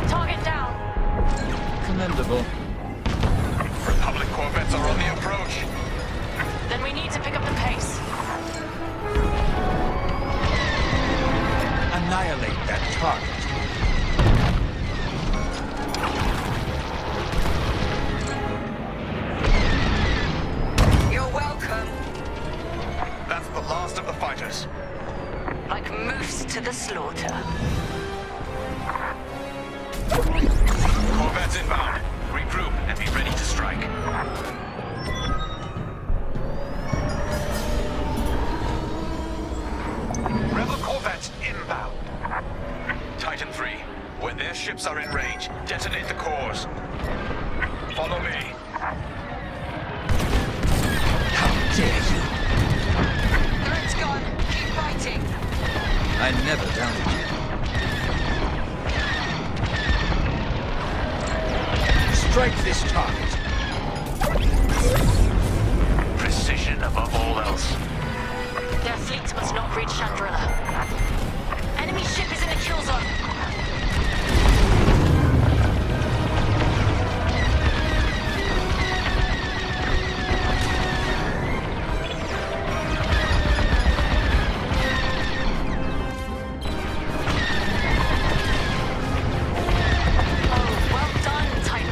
Target down. Commendable. Republic corvettes are on the approach. Then we need to pick up the pace. Annihilate that target. You're welcome. That's the last of the fighters. Like moose to the slaughter. Corvettes inbound. Regroup and be ready to strike. Rebel corvettes inbound. Titan 3, when their ships are in range, detonate the cores. Follow me. How dare you! Threat's gone. Keep fighting. I never doubted you. Strike this target. Precision above all else. Their fleet must not reach Chandrilla. Enemy ship is in the kill zone. Oh, well done, Titan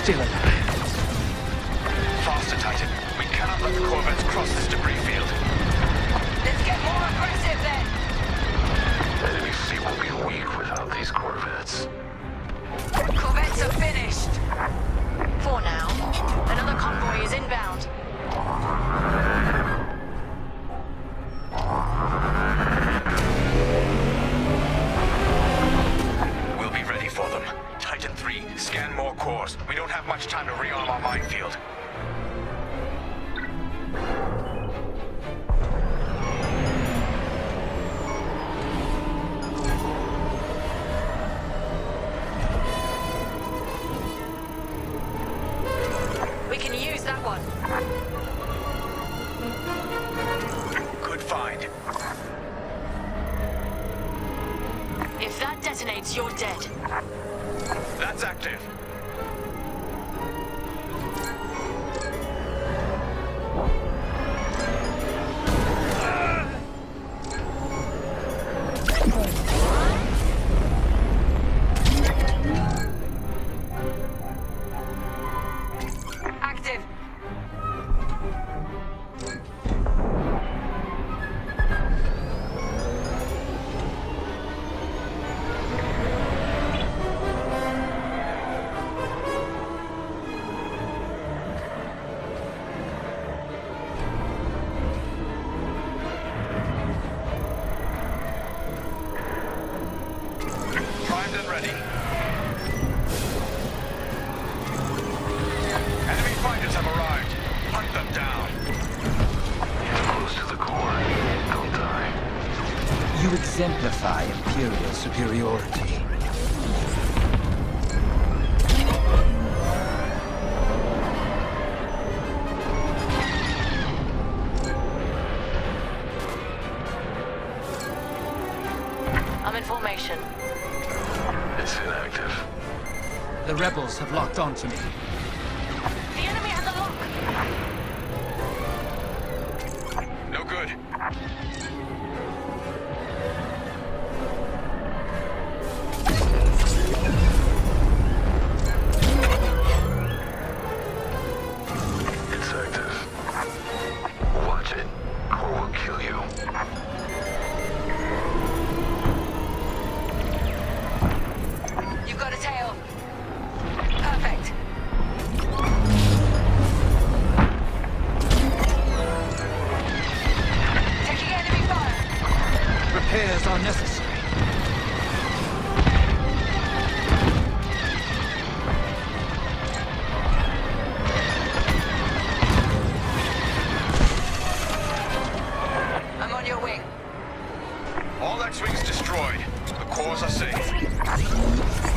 still alive. Faster, Titan. We cannot let the corvettes cross this debris field. Let's get more aggressive then! Enemy fleet will be weak without these corvettes. Corvettes are finished. For now. Another convoy is inbound. We'll be ready for them. Titan 3, scan more cores. We don't have much time to rearm our minefield. We can use that one. Good find. If that detonates, you're dead. That's active. Active. Primed and ready. Enemy fighters have arrived. Hunt them down. Close to the core. Don't die. You exemplify Imperial superiority. I'm in formation. It's inactive. The rebels have locked onto me. The enemy has a lock. No good. It's active. Watch it. Core will kill you. You've got a tail. Perfect. Taking enemy fire. Repairs are necessary. I'm on your wing. All X-Wings destroyed. The cores are safe.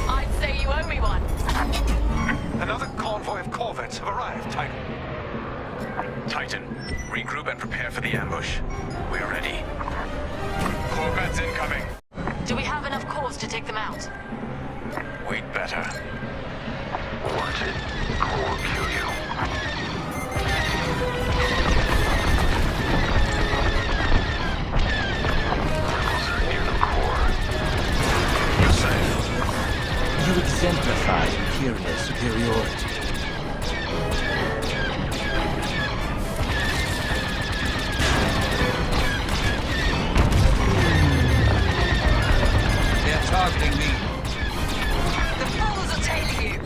I'd say you owe me one. Another convoy of corvettes have arrived, Titan. Titan, regroup and prepare for the ambush. We're ready. Corvettes incoming. Do we have enough cores to take them out? We'd better. Watch it. Core will kill you. Rebels are near the core. You're safe. You exemplify Imperial superiority. They're targeting me. The fools are tailing you.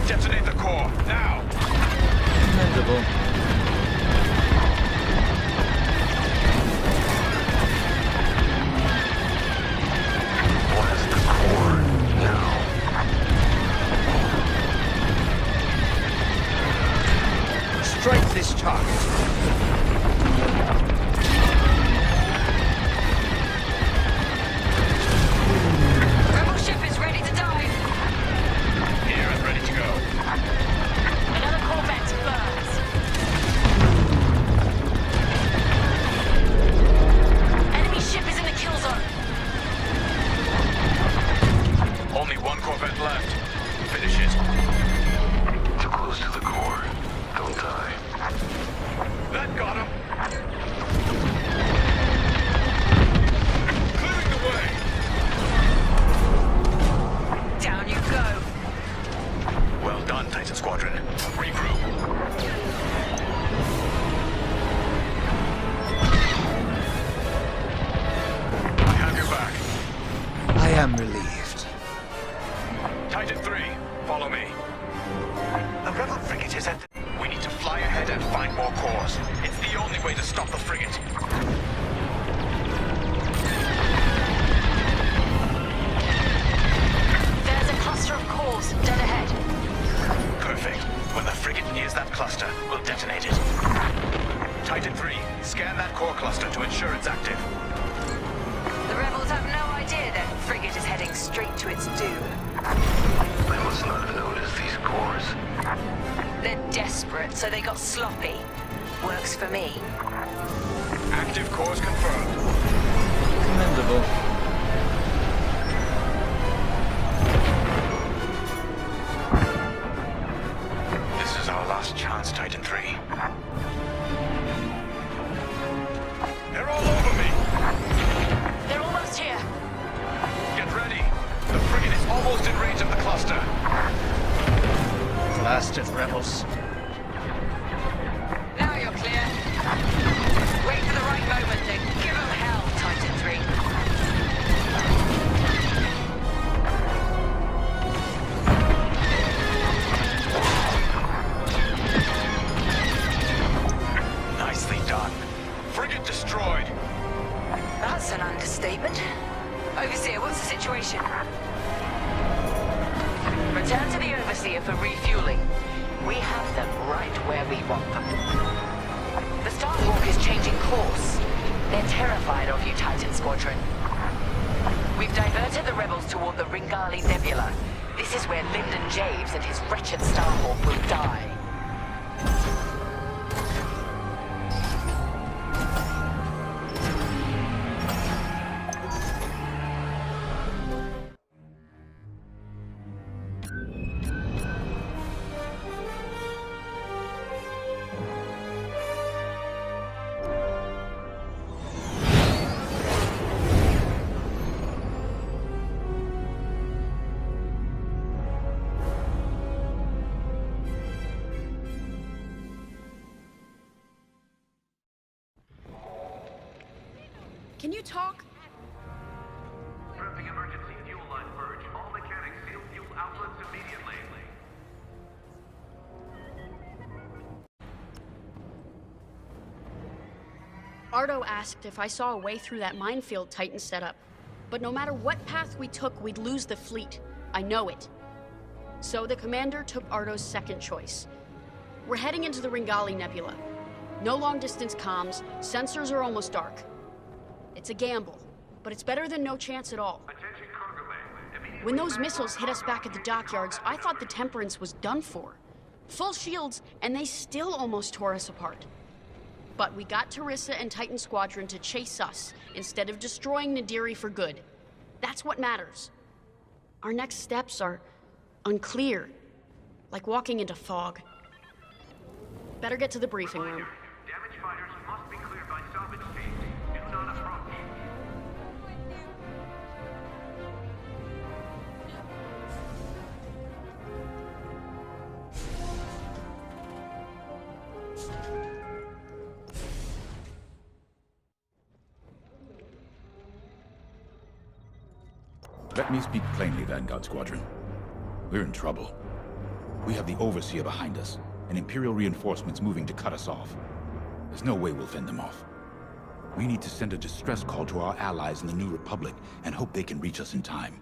Detonate the core, now! Commendable. Blast the core. Now. Strike this target. Rebel ship is ready to dive. Here and ready to go. Another corvette burns. Enemy ship is in the kill zone. Only one corvette left. Finish it. Too close to the core. Don't die. That got him. Clearing the way. Down you go. Well done, Titan 3, follow me. A rebel frigate is at the... We need to fly ahead and find more cores. It's the only way to stop the frigate. There's a cluster of cores dead ahead. Perfect. When the frigate nears that cluster, we'll detonate it. Titan 3, scan that core cluster to ensure it's active. The rebels have no idea their frigate is heading straight to its doom. They must not have noticed these cores. They're desperate, so they got sloppy. Works for me. Active cores confirmed. Commendable. This is our last chance, Titan 3. They're all over me! They're almost here. Get ready! The frigate is almost in range of the cluster. Blasted rebels. Now you're clear. Wait for the right moment, then give them hell, Titan 3. Nicely done. Frigate destroyed. That's an understatement. Overseer, what's the situation? Return to the Overseer for refueling. We have them right where we want them. The Starhawk is changing course. They're terrified of you, Titan Squadron. We've diverted the rebels toward the Ringali Nebula. This is where Lyndon Javes and his wretched Starhawk will die. Can you talk? Prepping emergency fuel line purge. All mechanics seal fuel outlets immediately. Ardo asked if I saw a way through that minefield Titan set up. But no matter what path we took, we'd lose the fleet. I know it. So the commander took Ardo's second choice. We're heading into the Ringali Nebula. No long-distance comms, sensors are almost dark. It's a gamble, but it's better than no chance at all. When those missiles hit us back at the dockyards, I thought the Temperance was done for. Full shields, and they still almost tore us apart. But we got Terisa and Titan Squadron to chase us, instead of destroying Nadiri for good. That's what matters. Our next steps are unclear, like walking into fog. Better get to the briefing room. Damaged fighters must be cleared by salvage teams. Do not approach. Let me speak plainly, Vanguard Squadron. We're in trouble. We have the Overseer behind us, and Imperial reinforcements moving to cut us off. There's no way we'll fend them off. We need to send a distress call to our allies in the New Republic and hope they can reach us in time.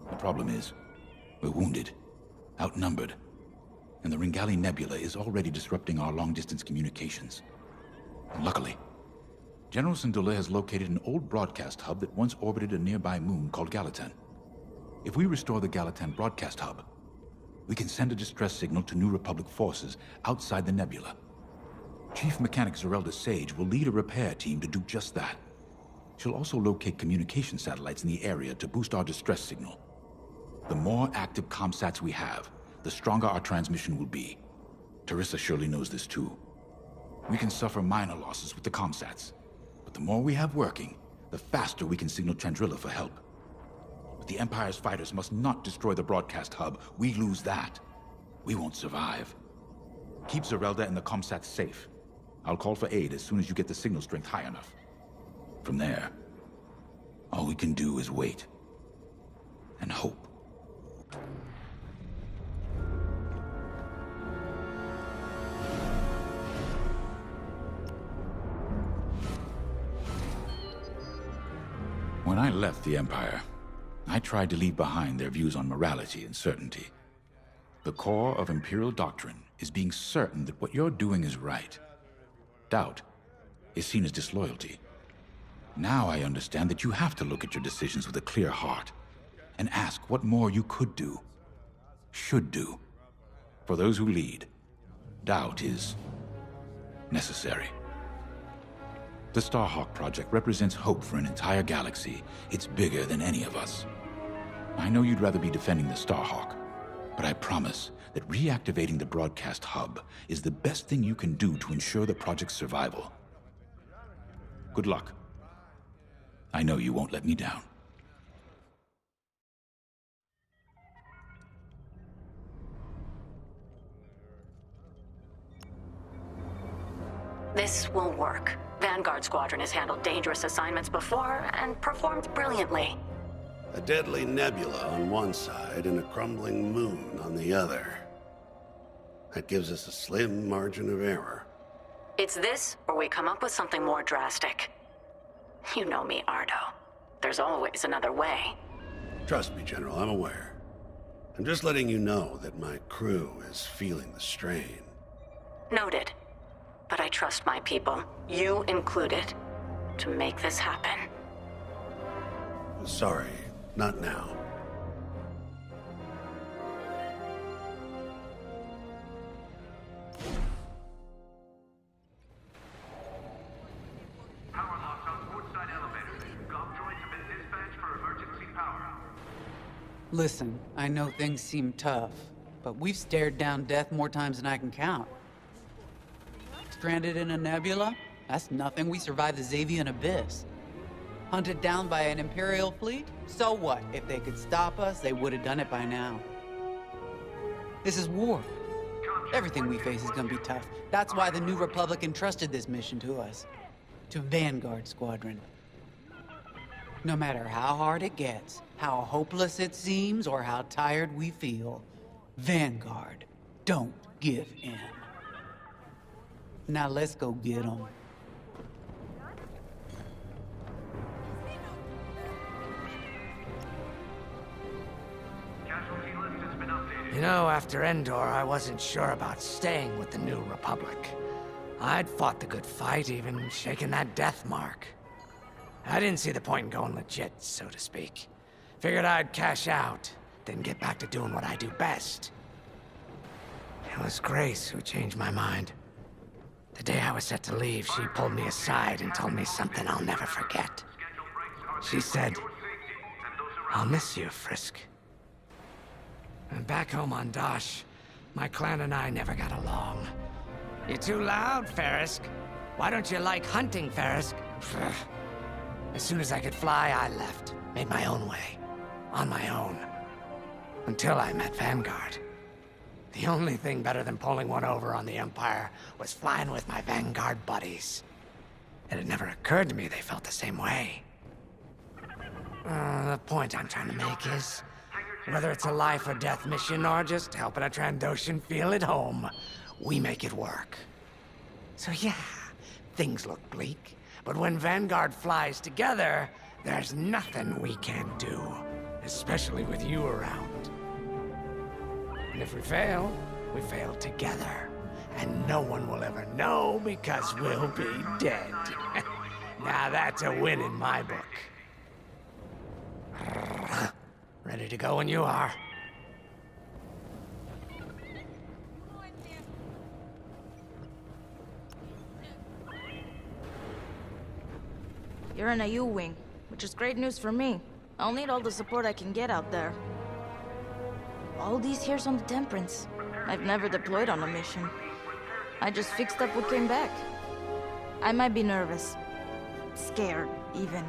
The problem is, we're wounded, outnumbered, and the Ringali Nebula is already disrupting our long-distance communications. And luckily, General Syndulla has located an old broadcast hub that once orbited a nearby moon called Gallatin. If we restore the Gallatin broadcast hub, we can send a distress signal to New Republic forces outside the nebula. Chief Mechanic Zerelda Sage will lead a repair team to do just that. She'll also locate communication satellites in the area to boost our distress signal. The more active comsats we have, the stronger our transmission will be. Terisa surely knows this too. We can suffer minor losses with the comsats, but the more we have working, the faster we can signal Chandrila for help. But the Empire's fighters must not destroy the broadcast hub. We lose that, we won't survive. Keep Zerelda and the comsats safe. I'll call for aid as soon as you get the signal strength high enough. From there, all we can do is wait and hope. I left the Empire, I tried to leave behind their views on morality and certainty. The core of Imperial doctrine is being certain that what you're doing is right. Doubt is seen as disloyalty. Now I understand that you have to look at your decisions with a clear heart and ask what more you could do, should do. For those who lead, doubt is necessary. The Starhawk project represents hope for an entire galaxy. It's bigger than any of us. I know you'd rather be defending the Starhawk, but I promise that reactivating the broadcast hub is the best thing you can do to ensure the project's survival. Good luck. I know you won't let me down. This will work. Vanguard Squadron has handled dangerous assignments before and performed brilliantly. A deadly nebula on one side and a crumbling moon on the other. That gives us a slim margin of error. It's this, or we come up with something more drastic. You know me, Ardo. There's always another way. Trust me, General, I'm aware. I'm just letting you know that my crew is feeling the strain. Noted. But I trust my people, you included, to make this happen. Sorry, not now. Power locks on port side elevator. Gom droids have been dispatched for emergency power. Listen, I know things seem tough, but we've stared down death more times than I can count. Stranded in a nebula? That's nothing. We survived the Xavian Abyss. Hunted down by an Imperial fleet? So what? If they could stop us, they would have done it by now. This is war. Everything we face is gonna be tough. That's why the New Republic entrusted this mission to us. To Vanguard Squadron. No matter how hard it gets, how hopeless it seems, or how tired we feel, Vanguard don't give in. Now let's go get them. Casualty list has been updated. You know, after Endor, I wasn't sure about staying with the New Republic. I'd fought the good fight, even shaken that death mark. I didn't see the point in going legit, so to speak. Figured I'd cash out, then get back to doing what I do best. It was Grace who changed my mind. The day I was set to leave, she pulled me aside and told me something I'll never forget. She said, "I'll miss you, Frisk." And back home on Dosh, my clan and I never got along. "You're too loud, Farisk. Why don't you like hunting, Farisk?" As soon as I could fly, I left. Made my own way. On my own. Until I met Vanguard. The only thing better than pulling one over on the Empire was flying with my Vanguard buddies. It had never occurred to me they felt the same way. The point I'm trying to make is, whether it's a life or death mission or just helping a Trandoshan feel at home, we make it work. So yeah, things look bleak, but when Vanguard flies together, there's nothing we can't do, especially with you around. And if we fail together. And no one will ever know because we'll be dead. Now that's a win in my book. Ready to go when you are. You're in a U-wing, which is great news for me. I'll need all the support I can get out there. All these years on the Temperance, I've never deployed on a mission. I just fixed up what came back. I might be nervous, scared even,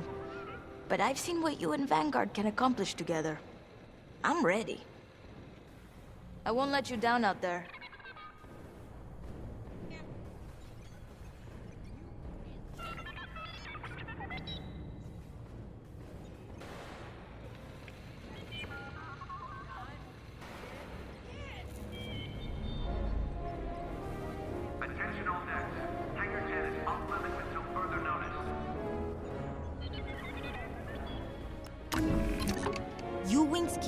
but I've seen what you and Vanguard can accomplish together. I'm ready. I won't let you down out there. Attention all decks. Hangar 10 is off limits until further notice.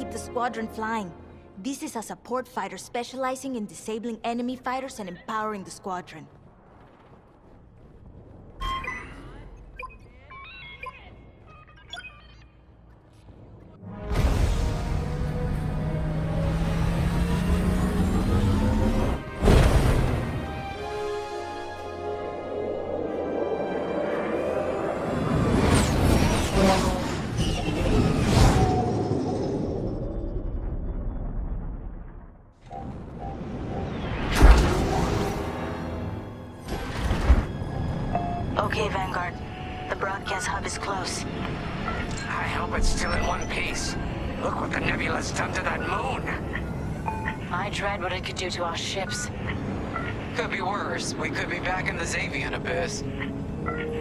keep the squadron flying. This is a support fighter specializing in disabling enemy fighters and empowering the squadron. Okay, Vanguard. The broadcast hub is close. I hope it's still in one piece. Look what the nebula's done to that moon. I dread what it could do to our ships. Could be worse. We could be back in the Xavian abyss.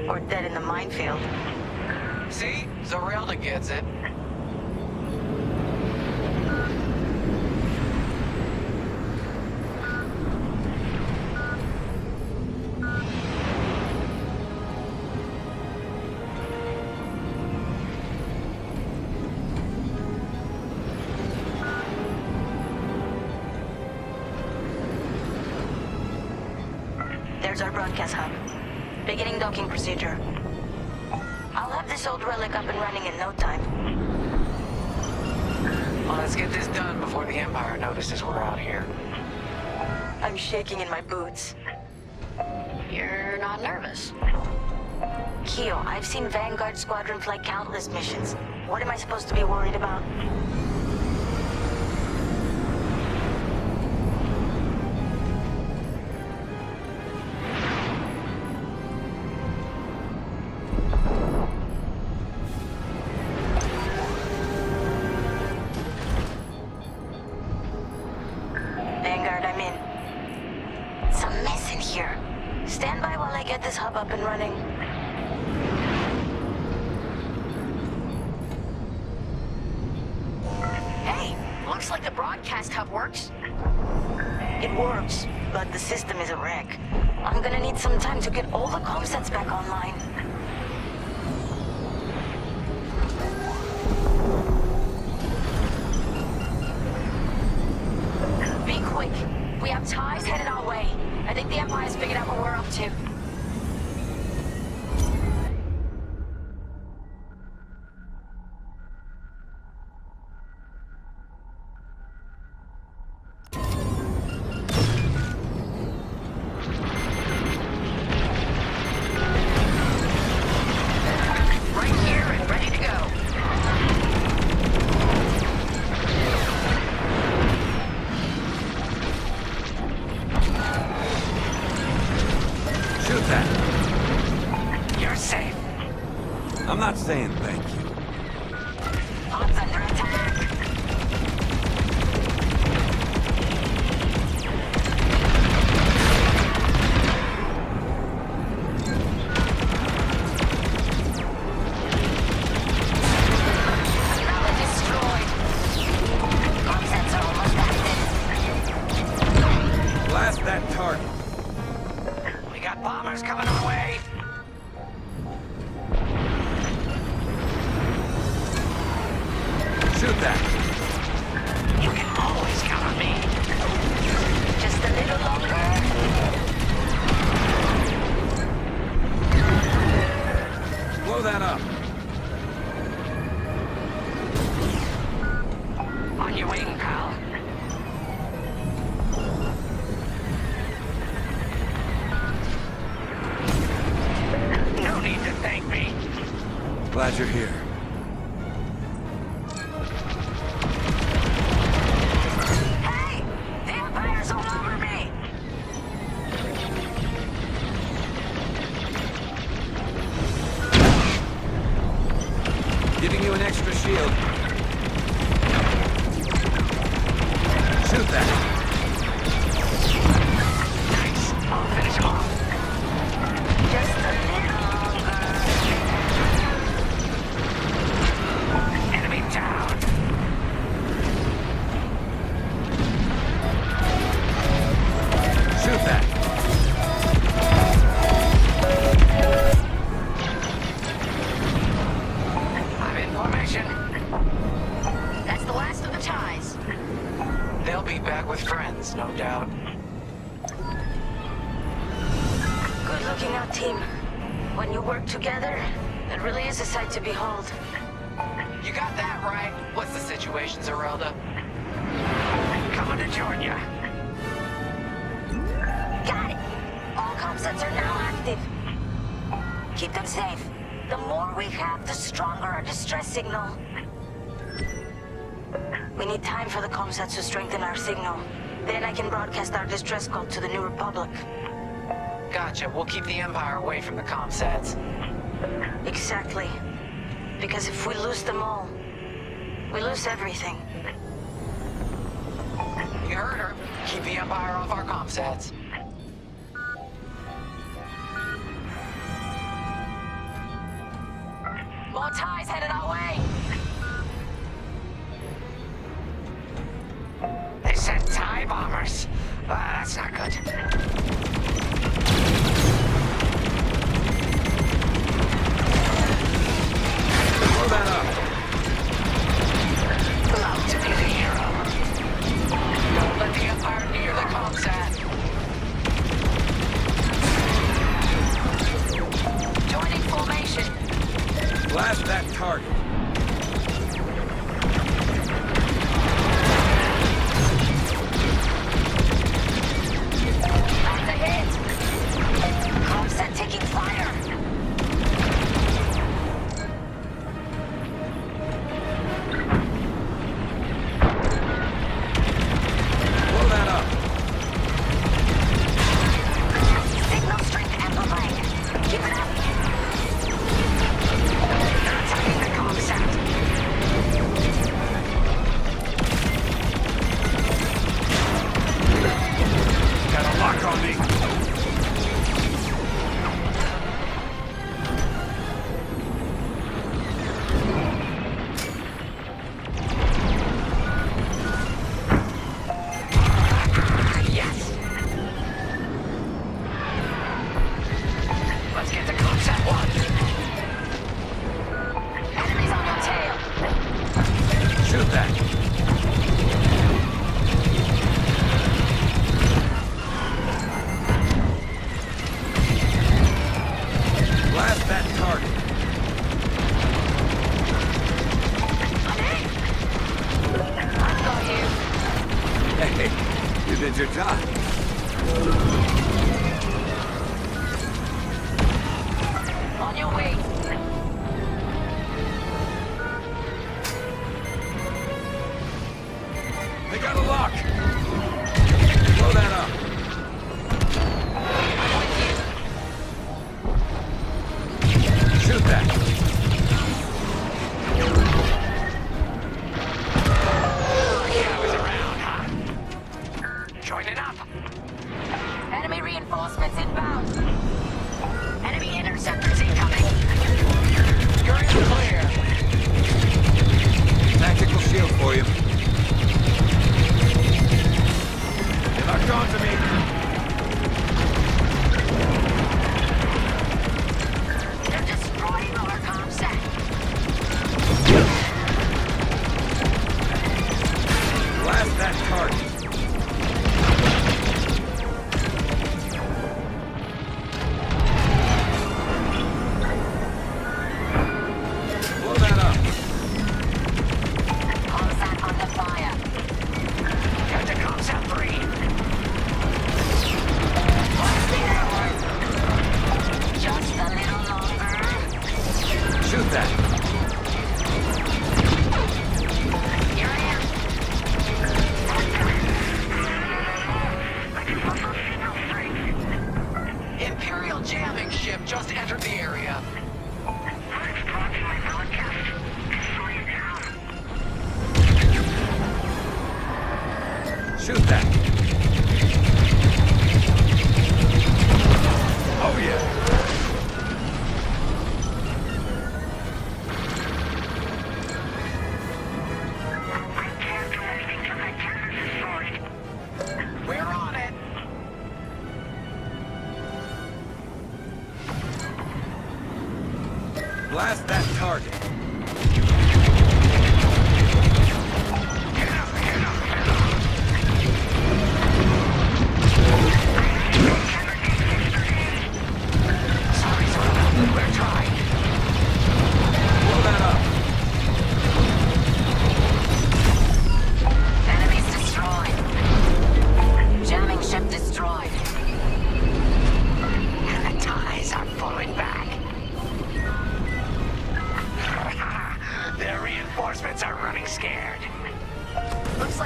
Or dead in the minefield. See? Zorelda gets it. There's our broadcast hub. Beginning docking procedure. I'll have this old relic up and running in no time. Well, let's get this done before the Empire notices we're out here. I'm shaking in my boots. You're not nervous. Keo, I've seen Vanguard Squadron fly countless missions. What am I supposed to be worried about? Vanguard, I'm in. It's a mess in here. Stand by while I get this hub up and running. Hey, looks like the broadcast hub works. It works, but the system is a wreck. I'm gonna need some time to get all the comm sets back online. Be quick. We have ties headed our way. I think the Empire's figured out what we're up to. Right here and ready to go. Shoot that. You're safe. I'm not saying thank you. Hub's under attack. Another destroyed. Comm sets are almost active. Blast that target. We got bombers coming our way. Shoot that. You can always count on me. Just a little longer. Blow that up. On your wing, pal. No need to thank me. Glad you're here. Hey! The Empire's all over me! Giving you an extra shield. Shoot that. Nice. I'll finish him off. Just a little longer. Enemy down. Shoot that. I'm in formation. That's the last of the be back with friends, no doubt. Good looking out, team. When you work together, it really is a sight to behold. You got that right. What's the situation, Zerelda? Coming to join ya. Got it! All comm sets are now active. Keep them safe. The more we have, the stronger our distress signal. We need time for the comm sets to strengthen our signal. Then I can broadcast our distress call to the New Republic. Gotcha. We'll keep the Empire away from the comm sets. Exactly. Because if we lose them all, we lose everything. You heard her. Keep the Empire off our comm sets. More TIEs headed our way! They sent TIE bombers. That's not good. Blow that up. Love to be the hero. Don't let the Empire near the comm set. Joining formation. Blast that target. That's a hit. Comm set taking fire. Blow that up. Signal strength amplified. Keep it up. Attacking the comm set. Got a lock on me. Yes. Let's get to comm set 1. Enemies on your tail. Shoot that. Blast that target. I've got you. Hey, you did your job. On your way. They got a lock. Blow that up. Shoot that. Yeah, I was around, huh? Joining up. Enemy reinforcements inbound. Enemy interceptors incoming. You're in the clear. Tactical shield for you. They locked onto me. They're destroying our comm set. Blast that target. Blow that up. Comm set under fire. Got to comm set 3. Blasting outward. Just a little longer. Shoot that. Here I am. Imperial jamming ship just entered the area. Shoot that. Oh yeah. We're on it. Blast that target.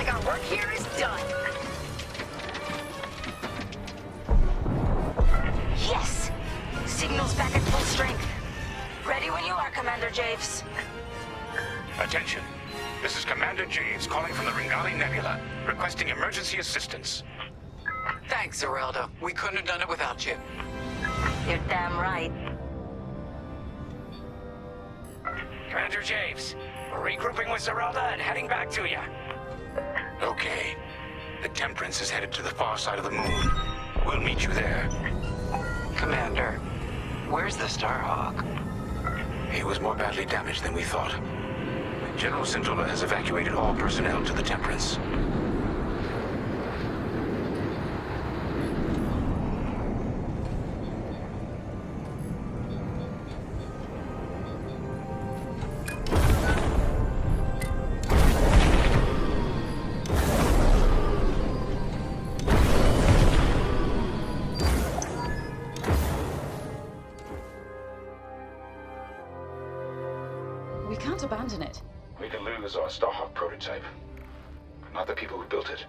like our work here is done. Yes! Signal's back at full strength. Ready when you are, Commander Javes. Attention. This is Commander Javes calling from the Ringali Nebula, requesting emergency assistance. Thanks, Zerelda. We couldn't have done it without you. You're damn right. Commander Javes, we're regrouping with Zerelda and heading back to you. Okay. The Temperance is headed to the far side of the moon. We'll meet you there. Commander, where's the Starhawk? He was more badly damaged than we thought. General Syndulla has evacuated all personnel to the Temperance. We can't abandon it. We can lose our Starhawk prototype, but not the people who built it.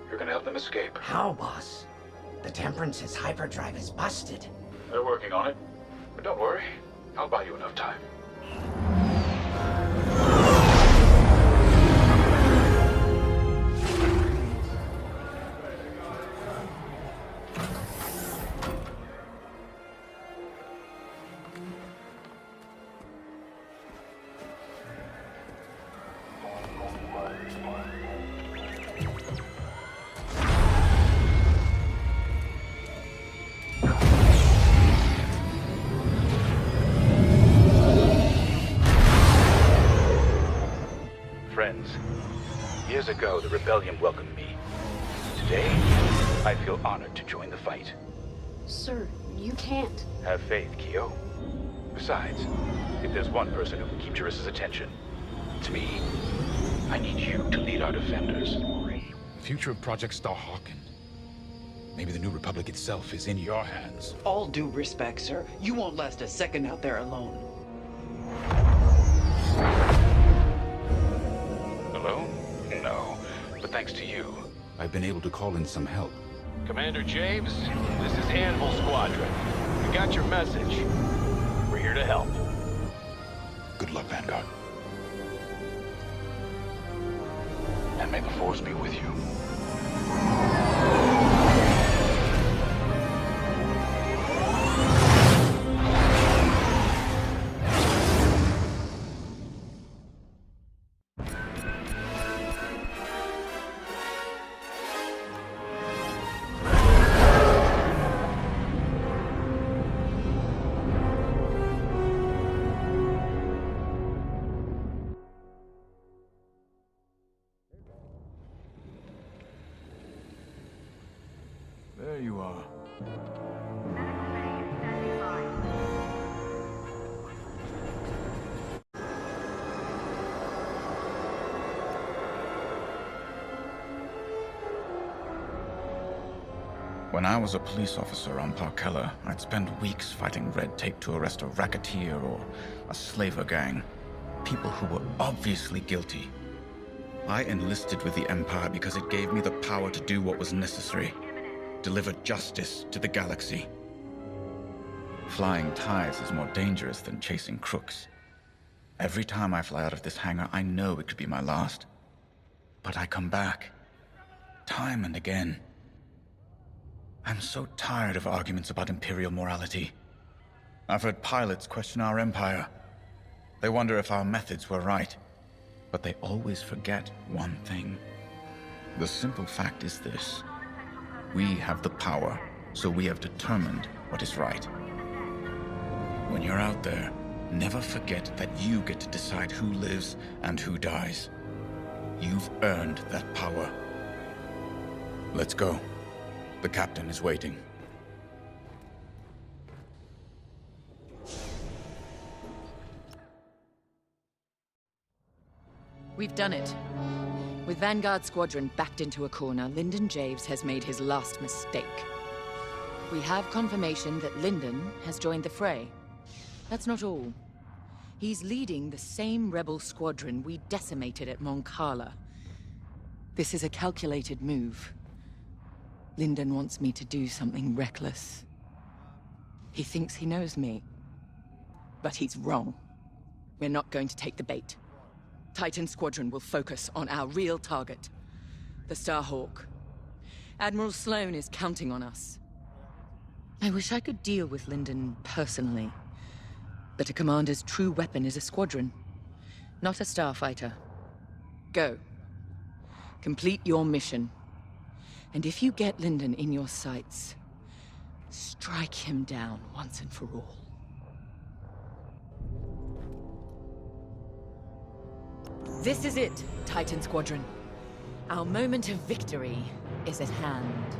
You're gonna help them escape. How, boss? The Temperance's hyperdrive is busted. They're working on it, but don't worry. I'll buy you enough time. Friends, years ago the Rebellion welcomed me. Today, I feel honored to join the fight. Sir, you can't. Have faith, Kyo. Besides, if there's one person who can keep Terisa's attention, it's me. I need you to lead our defenders. The future of Project Starhawk and maybe the New Republic itself is in your hands. All due respect, sir. You won't last a second out there alone. Alone? No. But thanks to you, I've been able to call in some help. Commander Javes, this is Wars Squadron. We got your message. We're here to help. Good luck, Vanguard. And may the Force be with you. There you are. When I was a police officer on Part-3, I'd spend weeks fighting red tape to arrest a racketeer or a slaver gang. People who were obviously guilty. I enlisted with the Empire because it gave me the power to do what was necessary. Deliver justice to the galaxy. Flying ties is more dangerous than chasing crooks. Every time I fly out of this hangar, I know it could be my last. But I come back. Time and again. I'm so tired of arguments about Imperial morality. I've heard pilots question our Empire. They wonder if our methods were right. But they always forget one thing. The simple fact is this. We have the power, so we have determined what is right. When you're out there, never forget that you get to decide who lives and who dies. You've earned that power. Let's go. The captain is waiting. We've done it. With Vanguard Squadron backed into a corner, Lyndon Javes has made his last mistake. We have confirmation that Lyndon has joined the fray. That's not all. He's leading the same rebel squadron we decimated at Mon Cala. This is a calculated move. Lyndon wants me to do something reckless. He thinks he knows me. But he's wrong. We're not going to take the bait. Titan Squadron will focus on our real target, the Starhawk. Admiral Sloane is counting on us. I wish I could deal with Lyndon personally. But a commander's true weapon is a squadron, not a starfighter. Go. Complete your mission. And if you get Lyndon in your sights, strike him down once and for all. This is it, Titan Squadron. Our moment of victory is at hand.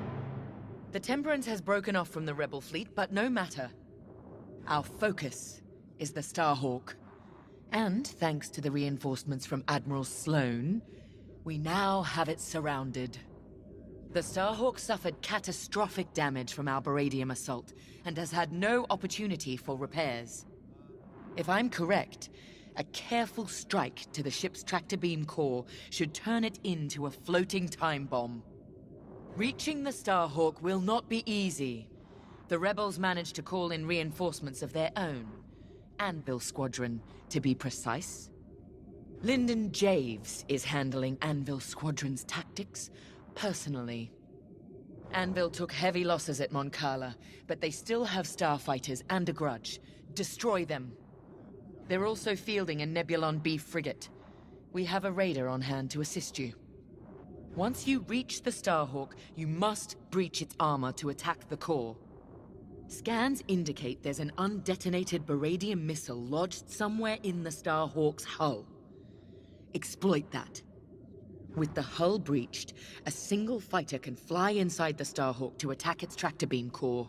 The Temperance has broken off from the Rebel fleet, but no matter. Our focus is the Starhawk. And thanks to the reinforcements from Admiral Sloane, we now have it surrounded. The Starhawk suffered catastrophic damage from our Baradium assault, and has had no opportunity for repairs. If I'm correct, a careful strike to the ship's tractor beam core should turn it into a floating time bomb. Reaching the Starhawk will not be easy. The rebels managed to call in reinforcements of their own. Anvil Squadron, to be precise. Lyndon Javes is handling Anvil Squadron's tactics personally. Anvil took heavy losses at Mon Cala, but they still have starfighters and a grudge. Destroy them. They're also fielding a Nebulon B frigate. We have a raider on hand to assist you. Once you reach the Starhawk, you must breach its armor to attack the core. Scans indicate there's an undetonated Baradium missile lodged somewhere in the Starhawk's hull. Exploit that. With the hull breached, a single fighter can fly inside the Starhawk to attack its tractor beam core.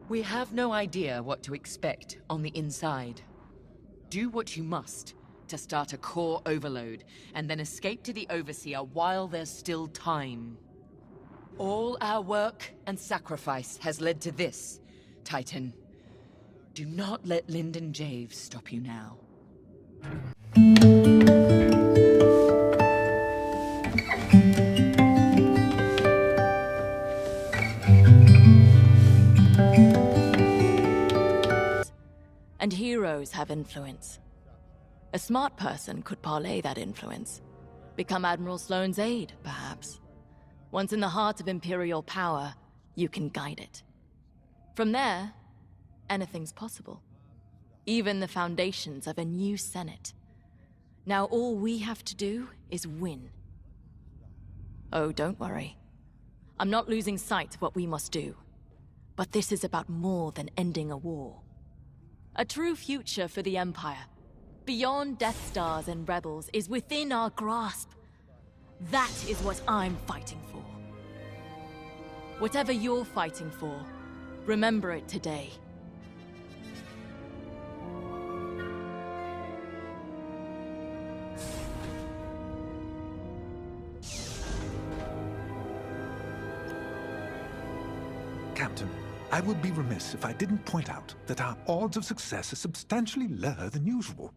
We have no idea what to expect on the inside. Do what you must to start a core overload, and then escape to the Overseer while there's still time. All our work and sacrifice has led to this, Titan. Do not let Lyndon Javes stop you now. And heroes have influence. A smart person could parlay that influence. Become Admiral Sloane's aide, perhaps. Once in the heart of Imperial power, you can guide it. From there, anything's possible. Even the foundations of a new Senate. Now all we have to do is win. Oh, don't worry. I'm not losing sight of what we must do. But this is about more than ending a war. A true future for the Empire, beyond Death Stars and Rebels, is within our grasp. That is what I'm fighting for. Whatever you're fighting for, remember it today. Captain, I would be remiss if I didn't point out that our odds of success are substantially lower than usual.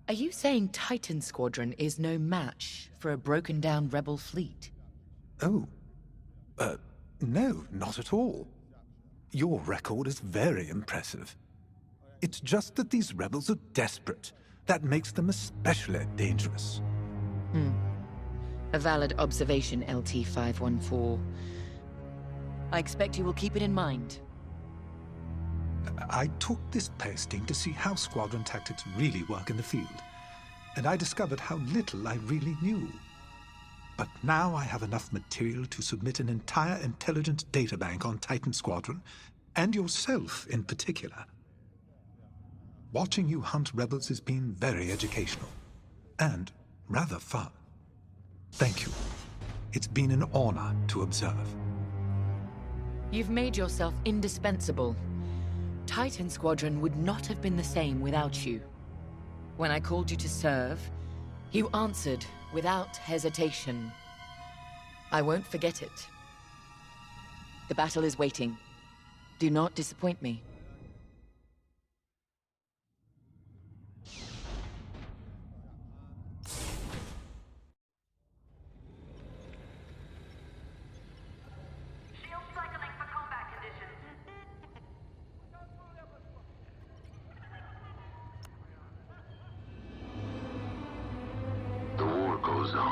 Are you saying Titan Squadron is no match for a broken-down Rebel fleet? Oh. No, not at all. Your record is very impressive. It's just that these rebels are desperate. That makes them especially dangerous. A valid observation, LT-514. I expect you will keep it in mind. I took this posting to see how squadron tactics really work in the field, and I discovered how little I really knew. But now I have enough material to submit an entire intelligence databank on Titan Squadron, and yourself in particular. Watching you hunt rebels has been very educational, and rather fun. Thank you. It's been an honor to observe. You've made yourself indispensable. Titan Squadron would not have been the same without you. When I called you to serve, you answered without hesitation. I won't forget it. The battle is waiting. Do not disappoint me.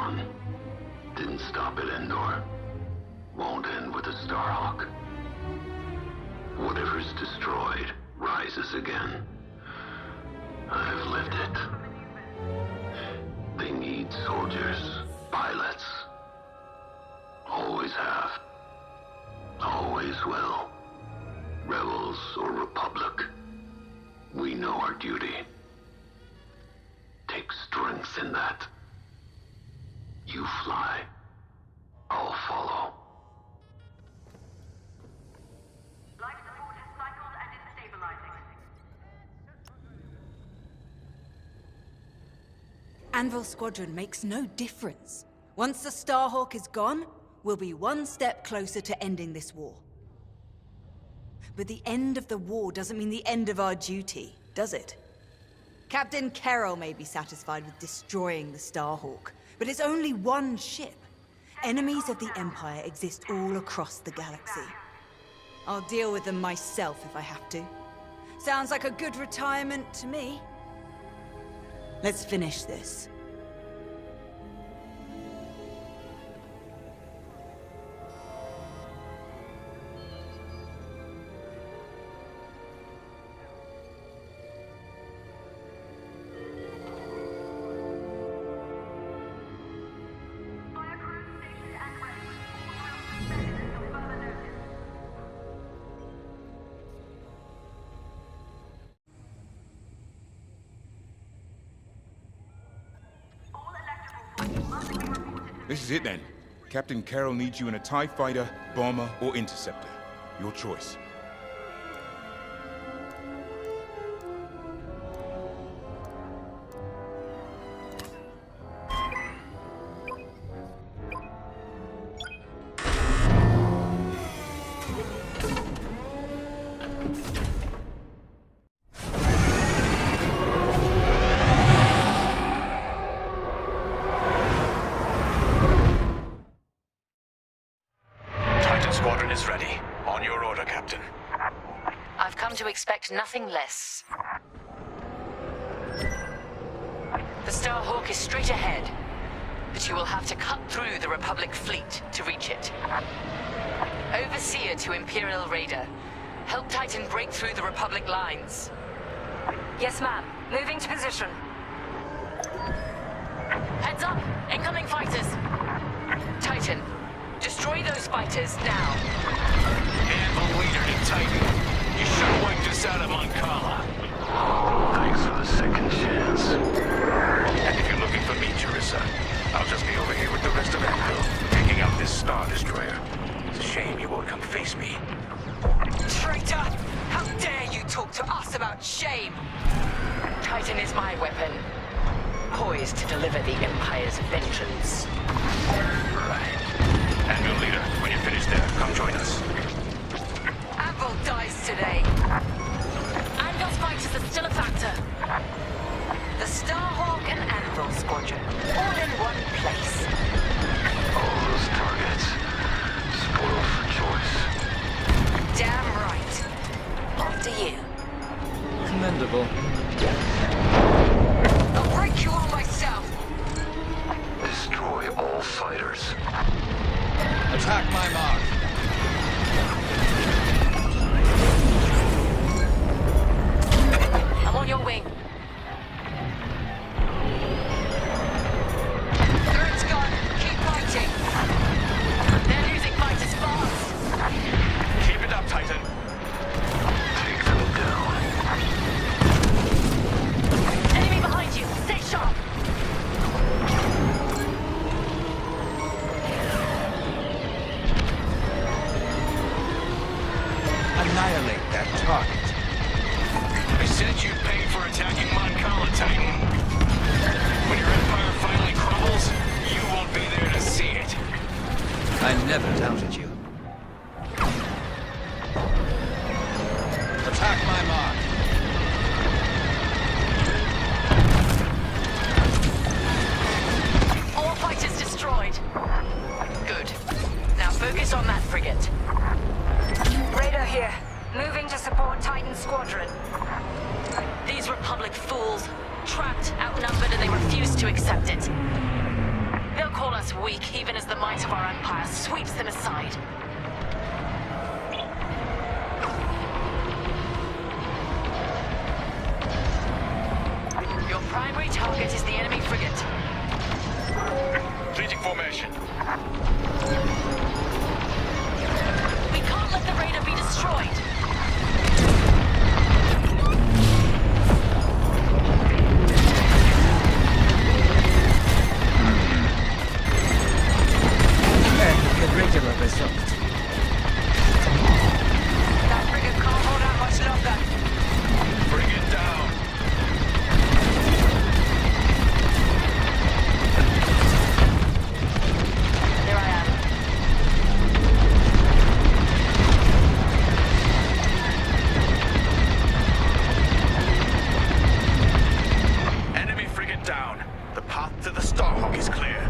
on. Didn't stop at Endor. Won't end with a Starhawk. Whatever's destroyed rises again. I've lived it. They need soldiers, pilots. Always have. Always will. Rebels or Republic. We know our duty. Take strength in that. You fly. I'll follow. Life support has cycled and is stabilizing. Anvil Squadron makes no difference. Once the Starhawk is gone, we'll be one step closer to ending this war. But the end of the war doesn't mean the end of our duty, does it? Captain Carroll may be satisfied with destroying the Starhawk, but it's only one ship. Enemies of the Empire exist all across the galaxy. I'll deal with them myself if I have to. Sounds like a good retirement to me. Let's finish this. This is it then. Captain Carroll needs you in a TIE fighter, bomber, or interceptor. Your choice. Titan Squadron is ready. On your order, Captain. I've come to expect nothing less. The Starhawk is straight ahead, but you will have to cut through the Republic fleet to reach it. Overseer to Imperial Raider. Help Titan break through the Republic lines. Yes, ma'am. Moving to position. Heads up! Incoming fighters! Titan, destroy those fighters now. Anvil leader to Titan. You should have wiped us out of Mon Cala. Thanks for the second chance. And if you're looking for me, Terisa, I'll just be over here with the rest of Anvil, picking up this Star Destroyer. It's a shame you won't come face me. Traitor! How dare you talk to us about shame? Titan is my weapon. Poised to deliver the Empire's vengeance. Right. Anvil leader, when you're finished there, come join us. Anvil dies today. Anvil's fighters are still a factor. The Starhawk and Anvil Squadron, all in one place. All those targets, spoiled for choice. Damn right. After you. Commendable. I'll break you all myself. Destroy all fighters. Attack my mark. I'm on your wing. Threat's gone. Keep fighting. They're losing fighters fast. Keep it up, Titan. Take them down. Enemy behind you. Stay sharp. Annihilate that target. I said you paid for attacking Mon Cala, Titan. When your empire finally crumbles, you won't be there to see it. I never doubted you. Attack my mark. All fighters destroyed. Good. Now focus on that frigate. Radar here. Moving to support Titan Squadron. These Republic fools. Trapped, outnumbered, and they refuse to accept it. They'll call us weak, even as the might of our empire sweeps them aside. Your primary target is the enemy frigate. Changing formation. We can't let the raider be destroyed. And the regular result. That frigate can't hold out much longer. Bring it down. Here I am. Enemy frigate down. The path to the Starhawk is clear.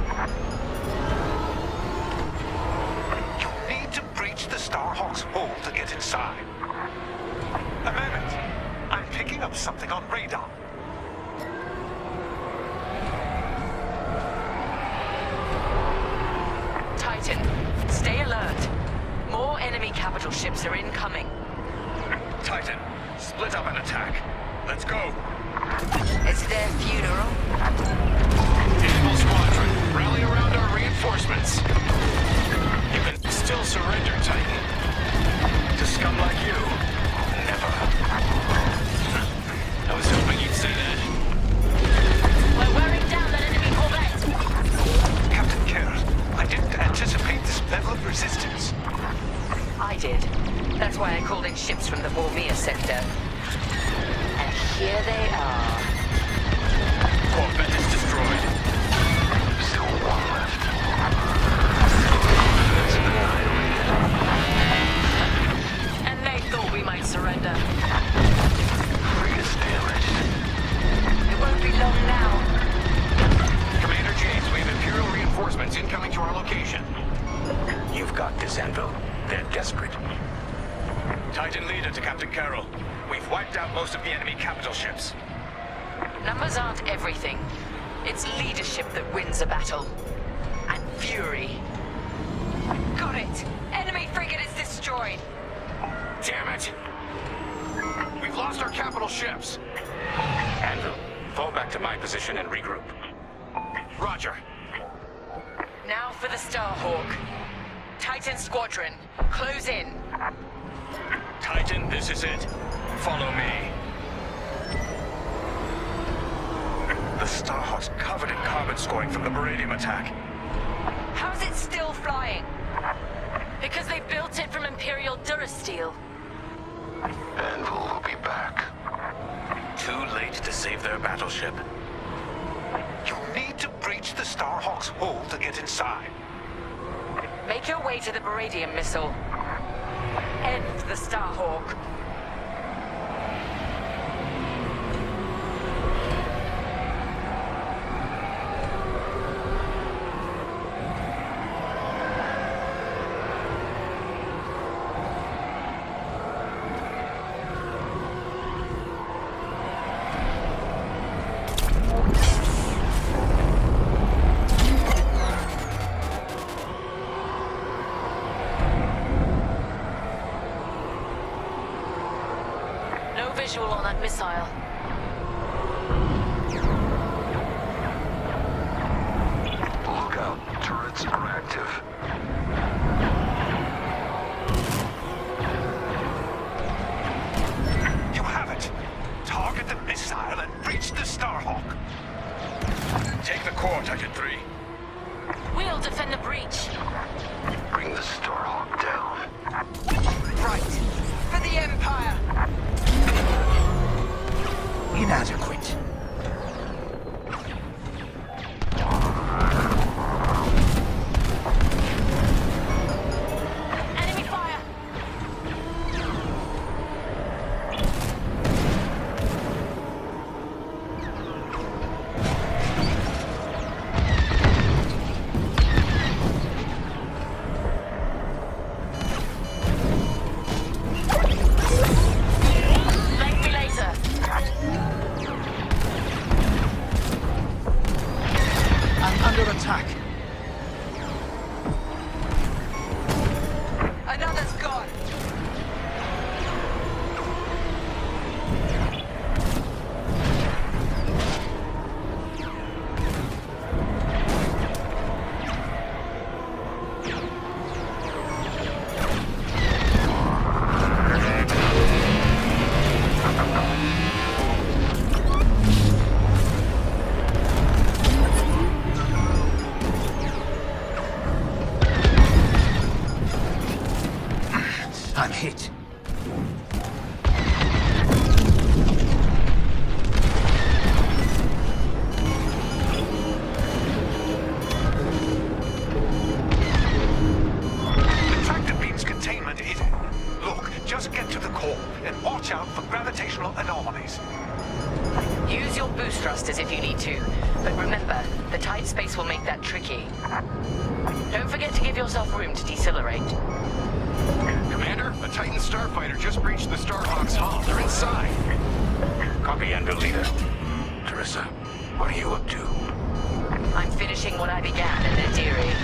You need to breach the Starhawk's hull to get inside. A moment. I'm picking up something on radar. Titan, stay alert. More enemy capital ships are incoming. Titan, split up and attack. Let's go. It's their funeral. Naval Squadron, rally around our reinforcements. You can still surrender, Titan. To scum like you, never. I was hoping you'd say that. We're wearing down that enemy corvette. Captain Kerr, I didn't anticipate this level of resistance. I did. That's why I called in ships from the Bormir sector. And here they are. Corvette is destroyed. Still one left. And they thought we might surrender. Frigate's damaged. It won't be long now. Commander James, we have Imperial reinforcements incoming to our location. You've got this, Anvil. They're desperate. Titan leader to Captain Carroll. We've wiped out most of the enemy capital ships. Numbers aren't everything. It's leadership that wins a battle. And fury. Got it! Enemy frigate is destroyed! Damn it! We've lost our capital ships. Anvil, fall back to my position and regroup. Roger. Now for the Starhawk. Titan Squadron, close in. Titan, this is it. Follow me. The Starhawk's covered in carbon scoring from the Beradium attack. How's it still flying? Because they built it from Imperial Durasteel. Anvil will be back. Too late to save their battleship. You need to breach the Starhawk's hull to get inside. Make your way to the Beradium missile. End the Starhawk. Visual on that missile. Look out. Turrets are active. You have it. Target the missile and breach the Starhawk. Take the core, Titan 3. We'll defend the breach. Bring the Starhawk down. Right. For the Empire. Inadequate. Enemy fire. Thank me later. hit. The tractor beam's containment is... Look, just get to the core and watch out for gravitational anomalies. Use your boost thrusters if you need to, but remember, the tight space will make that tricky. Don't forget to give yourself room to decelerate. Commander, a Titan starfighter just breached the Starhawk's hull. They're inside. Copy and leader. Terisa, what are you up to? I'm finishing what I began in Nadiri.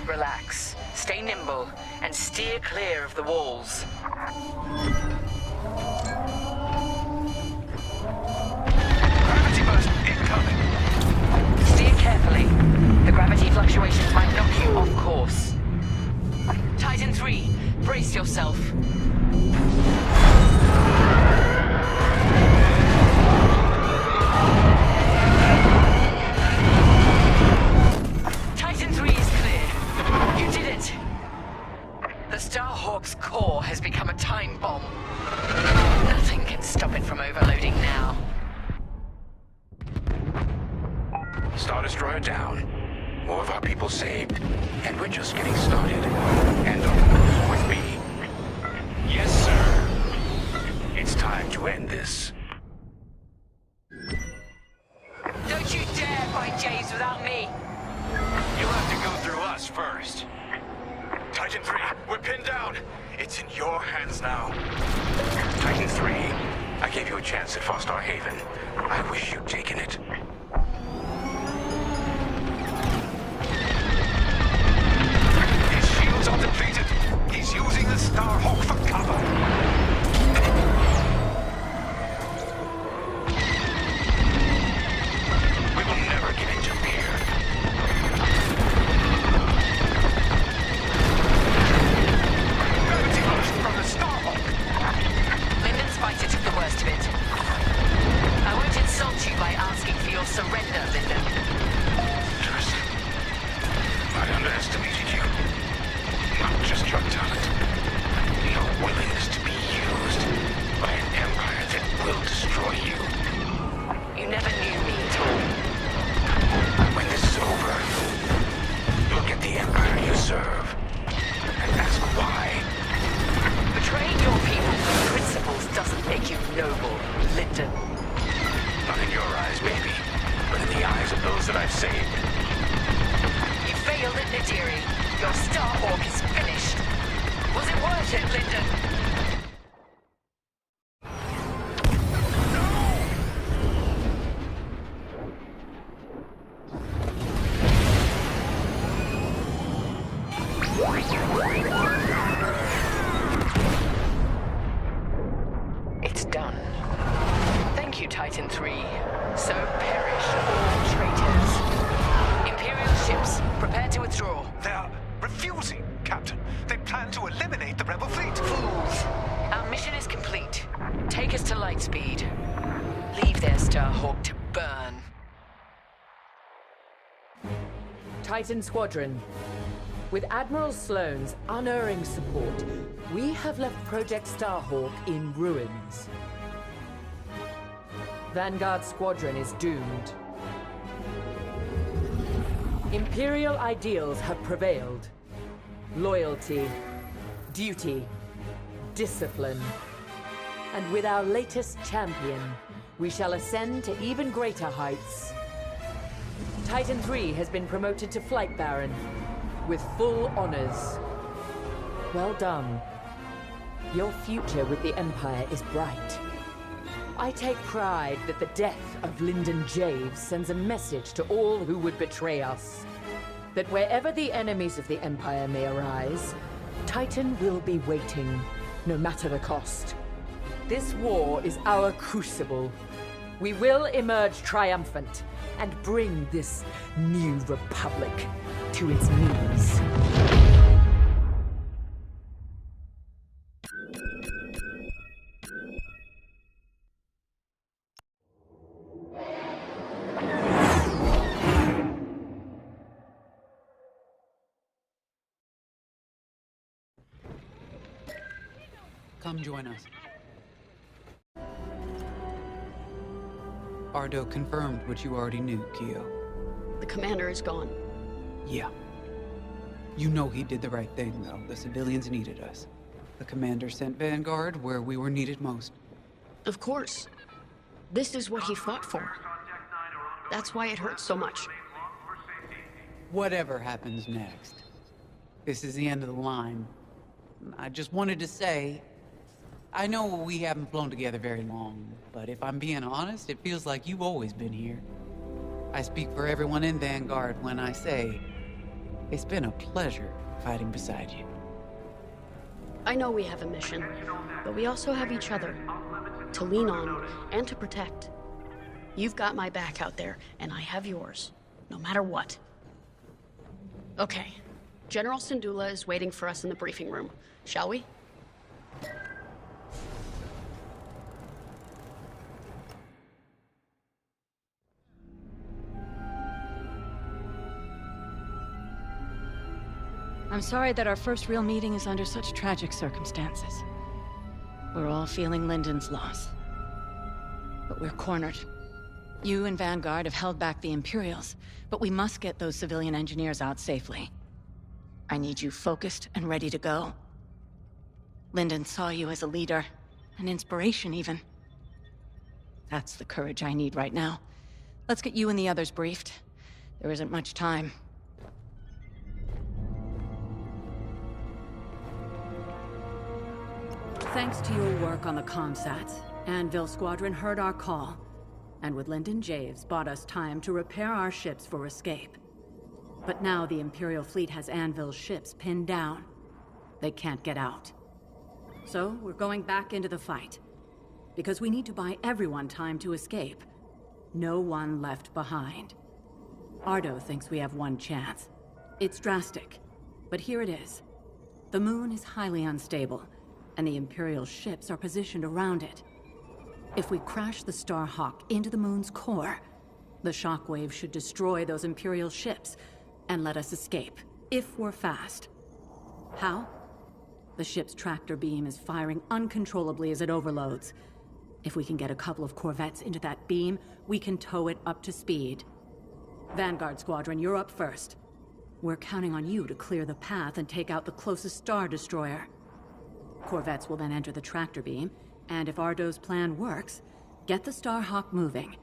Relax, stay nimble, and steer clear of the walls. Gravity burst incoming! Steer carefully. The gravity fluctuations might knock you off course. Titan 3, brace yourself. The Starhawk's core has become a time bomb. Nothing can stop it from overloading now. Star Destroyer down. More of our people saved. And we're just getting started. And on the move with me. Yes, sir. It's time to end this. Don't you dare find Jays without me! You'll have to go through us first. Titan 3, we're pinned down. It's in your hands now. Titan 3, I gave you a chance at Fostar Haven. I wish you'd taken it. His shields are depleted. He's using the Starhawk for cover. Surrender, Linda. Terisa, I underestimated you. Not just your talent, your willingness to be used by an empire that will destroy you. You never knew me at all. When this is over, look at the empire you serve and ask why. Betraying your people's principles doesn't make you noble, Linda. Not in your eyes, maybe. But in the eyes of those that I've saved. You failed at Nadiri. Your Starhawk is finished. Was it worth it, Linda? plan to eliminate the rebel fleet. Fools. Our mission is complete. Take us to Lightspeed. Leave their Starhawk to burn. Titan Squadron. With Admiral Sloane's unerring support, we have left Project Starhawk in ruins. Vanguard Squadron is doomed. Imperial ideals have prevailed. Loyalty, duty, discipline. And with our latest champion, we shall ascend to even greater heights. Titan 3 has been promoted to Flight Baron, with full honors. Well done. Your future with the Empire is bright. I take pride that the death of Lyndon Javes sends a message to all who would betray us. That wherever the enemies of the Empire may arise, Titan will be waiting, no matter the cost. This war is our crucible. We will emerge triumphant and bring this new republic to its knees. Come join us. Ardo confirmed what you already knew, Kyo. The commander is gone. Yeah. You know he did the right thing, though. The civilians needed us. The commander sent Vanguard where we were needed most. Of course. This is what he fought for. That's why it hurts so much. Whatever happens next, this is the end of the line. I just wanted to say, I know we haven't flown together very long, but if I'm being honest, it feels like you've always been here. I speak for everyone in Vanguard when I say, it's been a pleasure fighting beside you. I know we have a mission, but we also have each other to lean on and to protect. You've got my back out there, and I have yours, no matter what. Okay, General Syndulla is waiting for us in the briefing room. Shall we? I'm sorry that our first real meeting is under such tragic circumstances. We're all feeling Lyndon's loss. But we're cornered. You and Vanguard have held back the Imperials, but we must get those civilian engineers out safely. I need you focused and ready to go. Lyndon saw you as a leader, an inspiration even. That's the courage I need right now. Let's get you and the others briefed. There isn't much time. Thanks to your work on the comsats, Anvil Squadron heard our call, and with Lyndon Javes bought us time to repair our ships for escape. But now the Imperial fleet has Anvil's ships pinned down. They can't get out. So we're going back into the fight, because we need to buy everyone time to escape. No one left behind. Ardo thinks we have one chance. It's drastic, but here it is. The moon is highly unstable, and the Imperial ships are positioned around it. If we crash the Starhawk into the moon's core, the shockwave should destroy those Imperial ships and let us escape, if we're fast. How? The ship's tractor beam is firing uncontrollably as it overloads. If we can get a couple of corvettes into that beam, we can tow it up to speed. Vanguard Squadron, you're up first. We're counting on you to clear the path and take out the closest Star Destroyer. Corvettes will then enter the tractor beam, and if Ardo's plan works, get the Starhawk moving.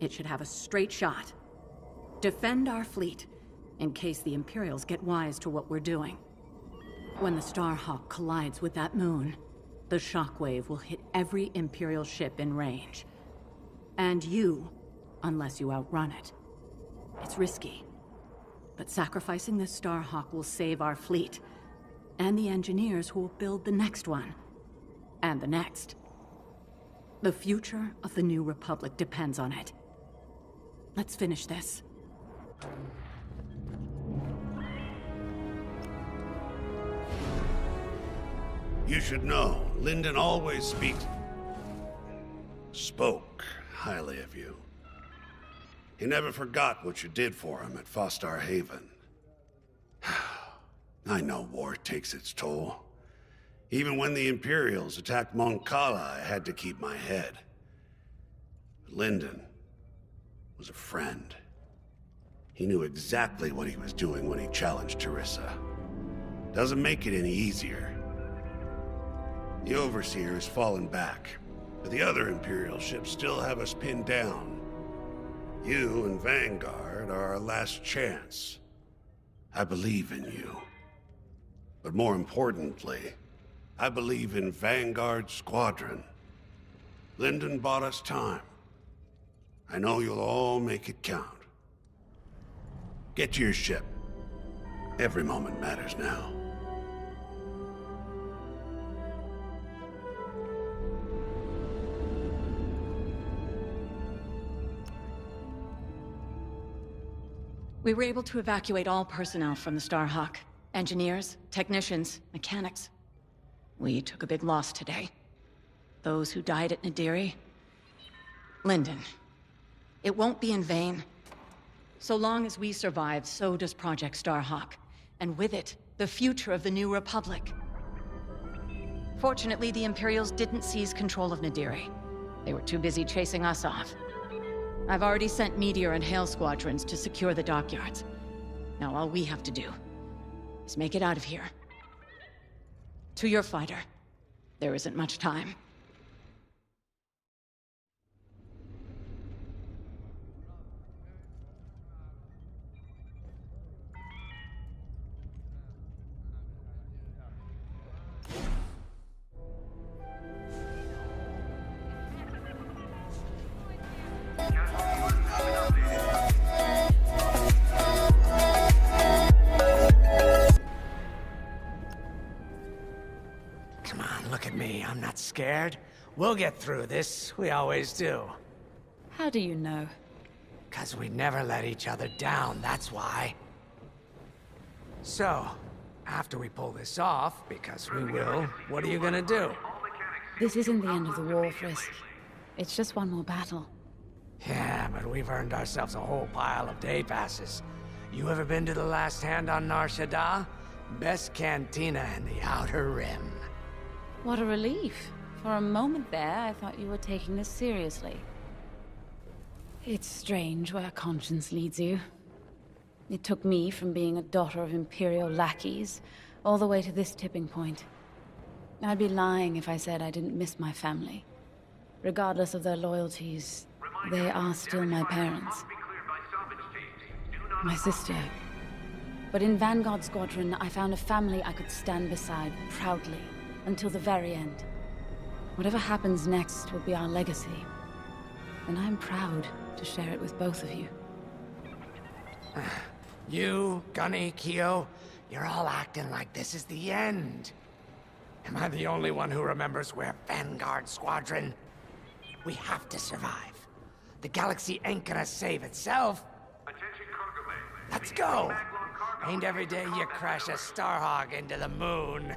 It should have a straight shot. Defend our fleet, in case the Imperials get wise to what we're doing. When the Starhawk collides with that moon, the shockwave will hit every Imperial ship in range. And you, unless you outrun it. It's risky, but sacrificing this Starhawk will save our fleet, and the engineers who will build the next one, and the next. The future of the New Republic depends on it. Let's finish this. You should know, Lyndon always spoke highly of you. He never forgot what you did for him at Fostar Haven. I know war takes its toll. Even when the Imperials attacked Mon Cala, I had to keep my head. Lyndon was a friend. He knew exactly what he was doing when he challenged Terisa. Doesn't make it any easier. The Overseer has fallen back, but the other Imperial ships still have us pinned down. You and Vanguard are our last chance. I believe in you. But more importantly, I believe in Vanguard Squadron. Lyndon bought us time. I know you'll all make it count. Get to your ship. Every moment matters now. We were able to evacuate all personnel from the Starhawk. Engineers, technicians, mechanics. We took a big loss today. Those who died at Nadiri. Lyndon, it won't be in vain. So long as we survive, so does Project Starhawk. And with it, the future of the New Republic. Fortunately, the Imperials didn't seize control of Nadiri. They were too busy chasing us off. I've already sent Meteor and Hail Squadrons to secure the dockyards. Now all we have to do is make it out of here. To your fighter. There isn't much time. Scared? We'll get through this. We always do. How do you know? 'Cause we never let each other down, that's why. So, after we pull this off, because we will, what are you gonna do? This isn't the end of the war, Frisk. It's just one more battle. Yeah, but we've earned ourselves a whole pile of day passes. You ever been to the Last Hand on Nar Shaddaa? Best cantina in the Outer Rim. What a relief. For a moment there, I thought you were taking this seriously. It's strange where conscience leads you. It took me from being a daughter of Imperial lackeys all the way to this tipping point. I'd be lying if I said I didn't miss my family. Regardless of their loyalties, they are still my parents. My sister. But in Vanguard Squadron, I found a family I could stand beside proudly. Until the very end. Whatever happens next will be our legacy. And I'm proud to share it with both of you. You, Gunny, Keo, you're all acting like this is the end. Am I the only one who remembers we're Vanguard Squadron? We have to survive. The galaxy ain't gonna save itself. Let's go! Ain't every day you crash a Starhawk into the moon.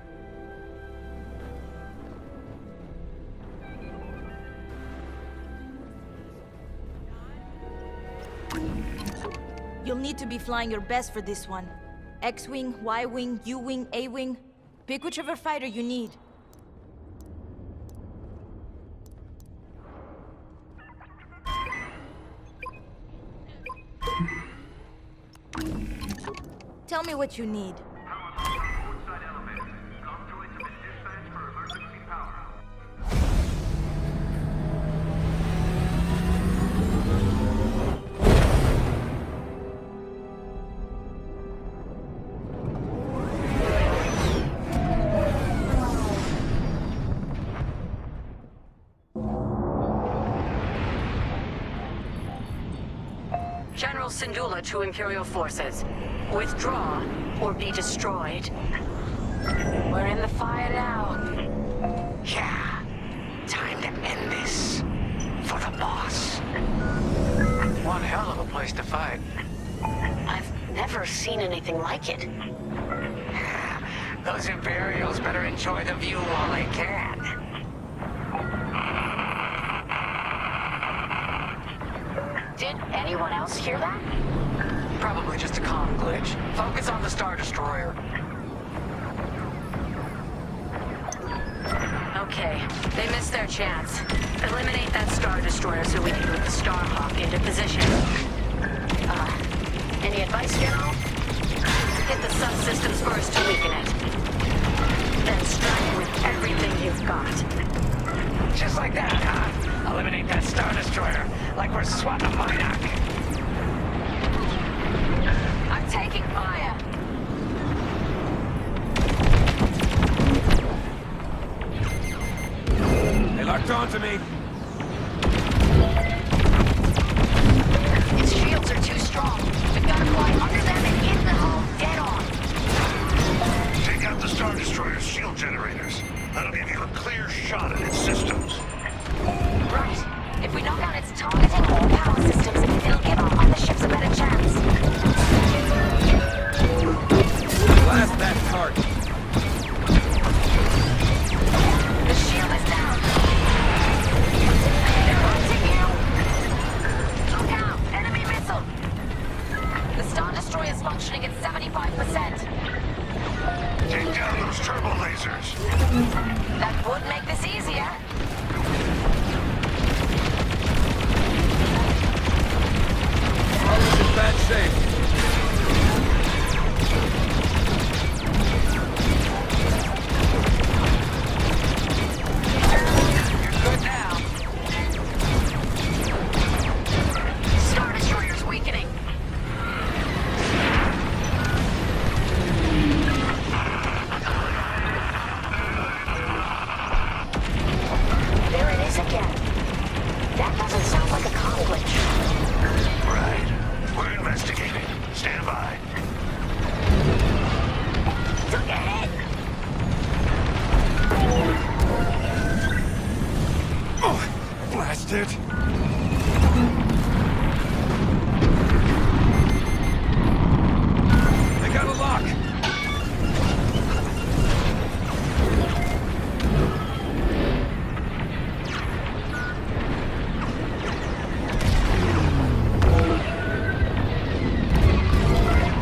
You'll need to be flying your best for this one. X-Wing, Y-Wing, U-Wing, A-Wing. Pick whichever fighter you need. Tell me what you need. General Syndulla to Imperial forces. Withdraw or be destroyed. We're in the fire now. Yeah. Time to end this. For the boss. One hell of a place to fight. I've never seen anything like it. Those Imperials better enjoy the view while they can. Did anyone else hear that? Probably just a comm glitch. Focus on the Star Destroyer. Okay, they missed their chance. Eliminate that Star Destroyer so we can move the Starhawk into position. Any advice, General? Hit the subsystems first to weaken it. Then strike with everything you've got. Just like that, huh? Eliminate that Star Destroyer, like we're swatting a minoc. I'm taking fire. They locked onto me. Its shields are too strong. We've got to fly under them and hit the hull dead on. Take out the Star Destroyer's shield generators. That'll give you a clear shot at its systems. Right. If we knock out its target and all power systems, it'll give our other ships a better chance. Blast that target. The shield is down. They're hunting you. Look out! Enemy missile. The Star Destroyer is functioning at 75%. Take down those turbo lasers. That would make this easier. All is in bad shape. You're good now. Star Destroyer's weakening. There it is again. That doesn't sound like a comm glitch. Right. We're investigating. Stand by. Took a hit. Oh, blast it. They got a lock.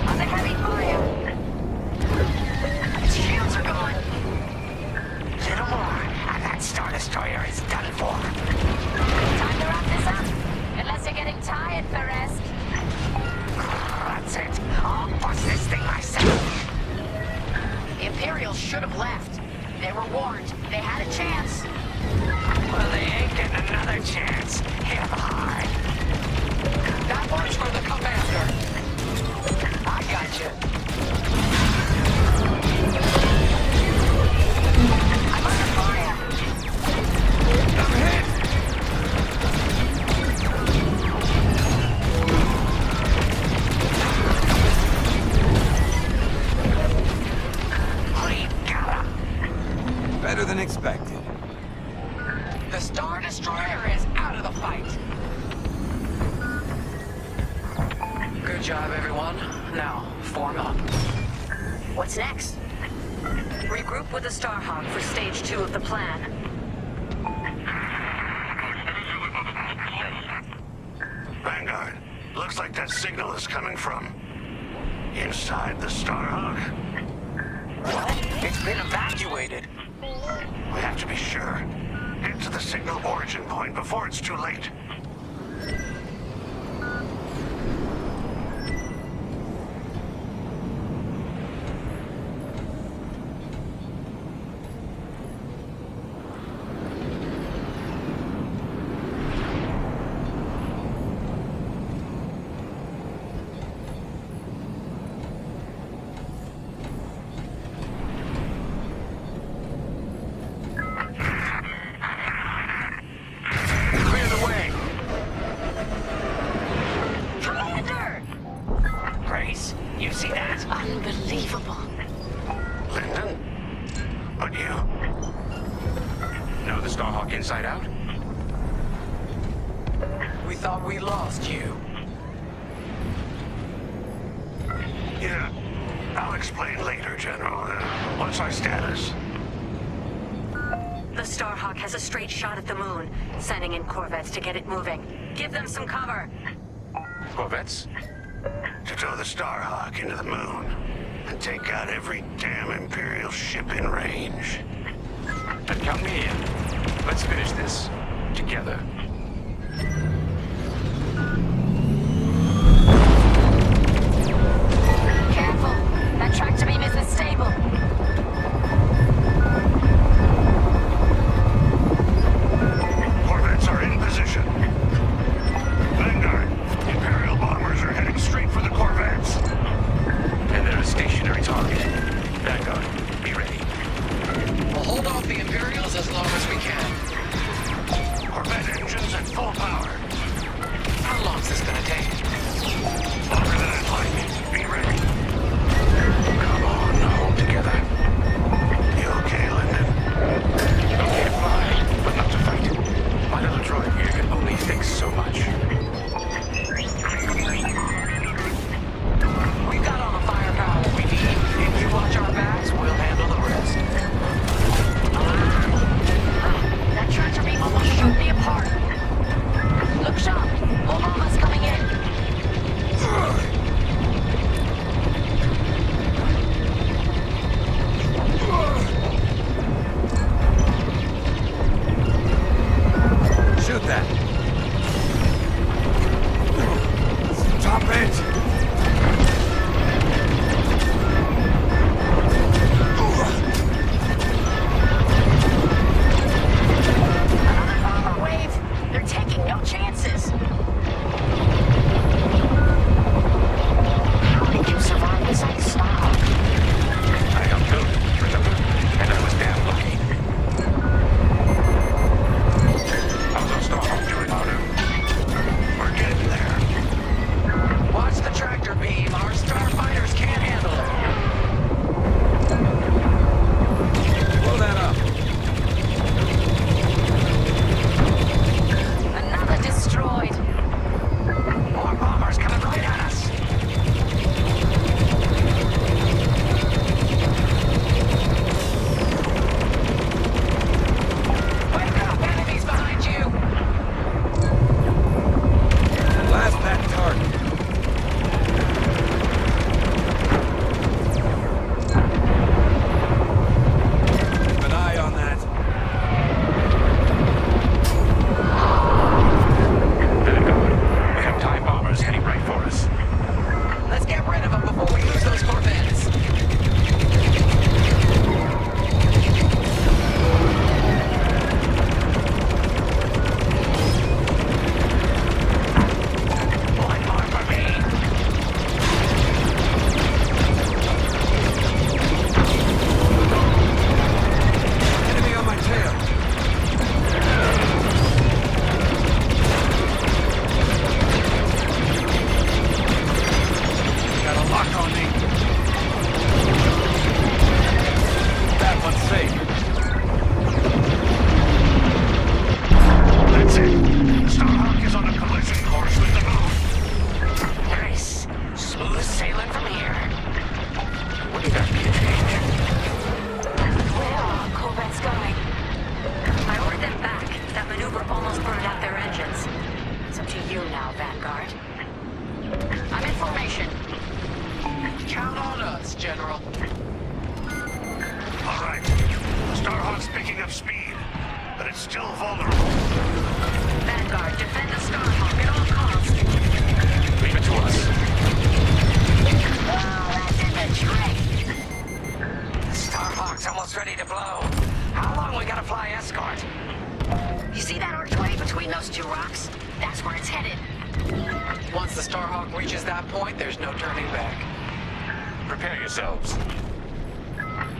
Under heavy fire. Its shields are gone. Little more, and that Star Destroyer is done for. Time to wrap this up. Unless you're getting tired, Perez. That's it. I'll bust this thing myself. The Imperials should have left. They were warned. They had a chance. Well, they ain't getting another chance. Hit hard. That one's for the commander. I got you. I'm under fire. I'm hit. Mon Cala. Better than expected. The Star Destroyer is out of the fight. Good job, everyone. Now, form up. What's next? Regroup with the Starhawk for stage 2 of the plan. Vanguard, looks like that signal is coming from inside the Starhawk. What? It's been evacuated. We have to be sure. Get to the signal origin point before it's too late. Clear the way. Commander! Grace, you see that? Unbelievable. Lyndon? But you? Know the Starhawk inside out? We thought we lost you. Yeah. Alex explain later, General. What's our status? The Starhawk has a straight shot at the moon, sending in corvettes to get it moving. Give them some cover. Corvettes? To tow the Starhawk into the moon and take out every damn Imperial ship in range. Then count me in. Let's finish this. Together. Careful! That tractor beam isn't stable. Corvettes are in position. Vanguard, Imperial bombers are heading straight for the Corvettes. And they're a stationary target. Vanguard, be ready. We'll hold off the Imperials as long as we can. Corvette engines at full power. How long's this gonna take? Longer than I'd like. Be ready. Come on, hold together. You okay, Lyndon? Okay to fly, but not to fight. My little droid here can only fix so much. We've got all the firepower we need. If you watch our backs, we'll handle the rest. That tractor beam almost shot me apart. Look sharp. More bombers coming in. Shoot that. Top it. Another bomber wave. They're taking no chances. How did you survive this on Starhawk? I helped build it, remember? And I was damn lucky. How's our Starhawk doing, Otto? We're getting there. Watch the tractor beam. Our starfighters can't handle it. Blow that up. Another destroyed. More bombers coming right at us. Wake up, enemies behind you. Blast that target. Keep an eye on that. Vanguard, we have TIE bombers heading right for us. Let's get rid of them before we lose those Corvettes. One more for me. Enemy on my tail. Got a lock on me. That one's safe. That's it. Starhawk is on a collision course with the moon. Nice. Smooth sailing from here. Wouldn't that be a change? Where are our corvettes going? I ordered them back. That maneuver almost burned out their engines. It's up to you now, Vanguard. I'm in formation. Count on us, General. All right. Starhawk's picking up speed, but it's still vulnerable. Vanguard, defend the Starhawk at all costs. Leave it to us. Oh, that did the trick. The Starhawk's almost ready to blow. How long we gotta fly escort? You see that archway between those two rocks? That's where it's headed. Once the Starhawk reaches that point, there's no turning back. Prepare yourselves.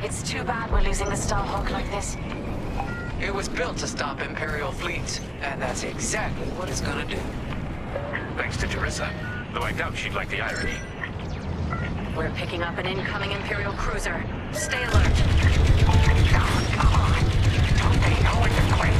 It's too bad we're losing the Starhawk like this. It was built to stop Imperial fleets, and that's exactly what it's gonna do. Thanks to Terisa, though I doubt she'd like the irony. We're picking up an incoming Imperial cruiser. Stay alert. Come on! Don't they know when to quit?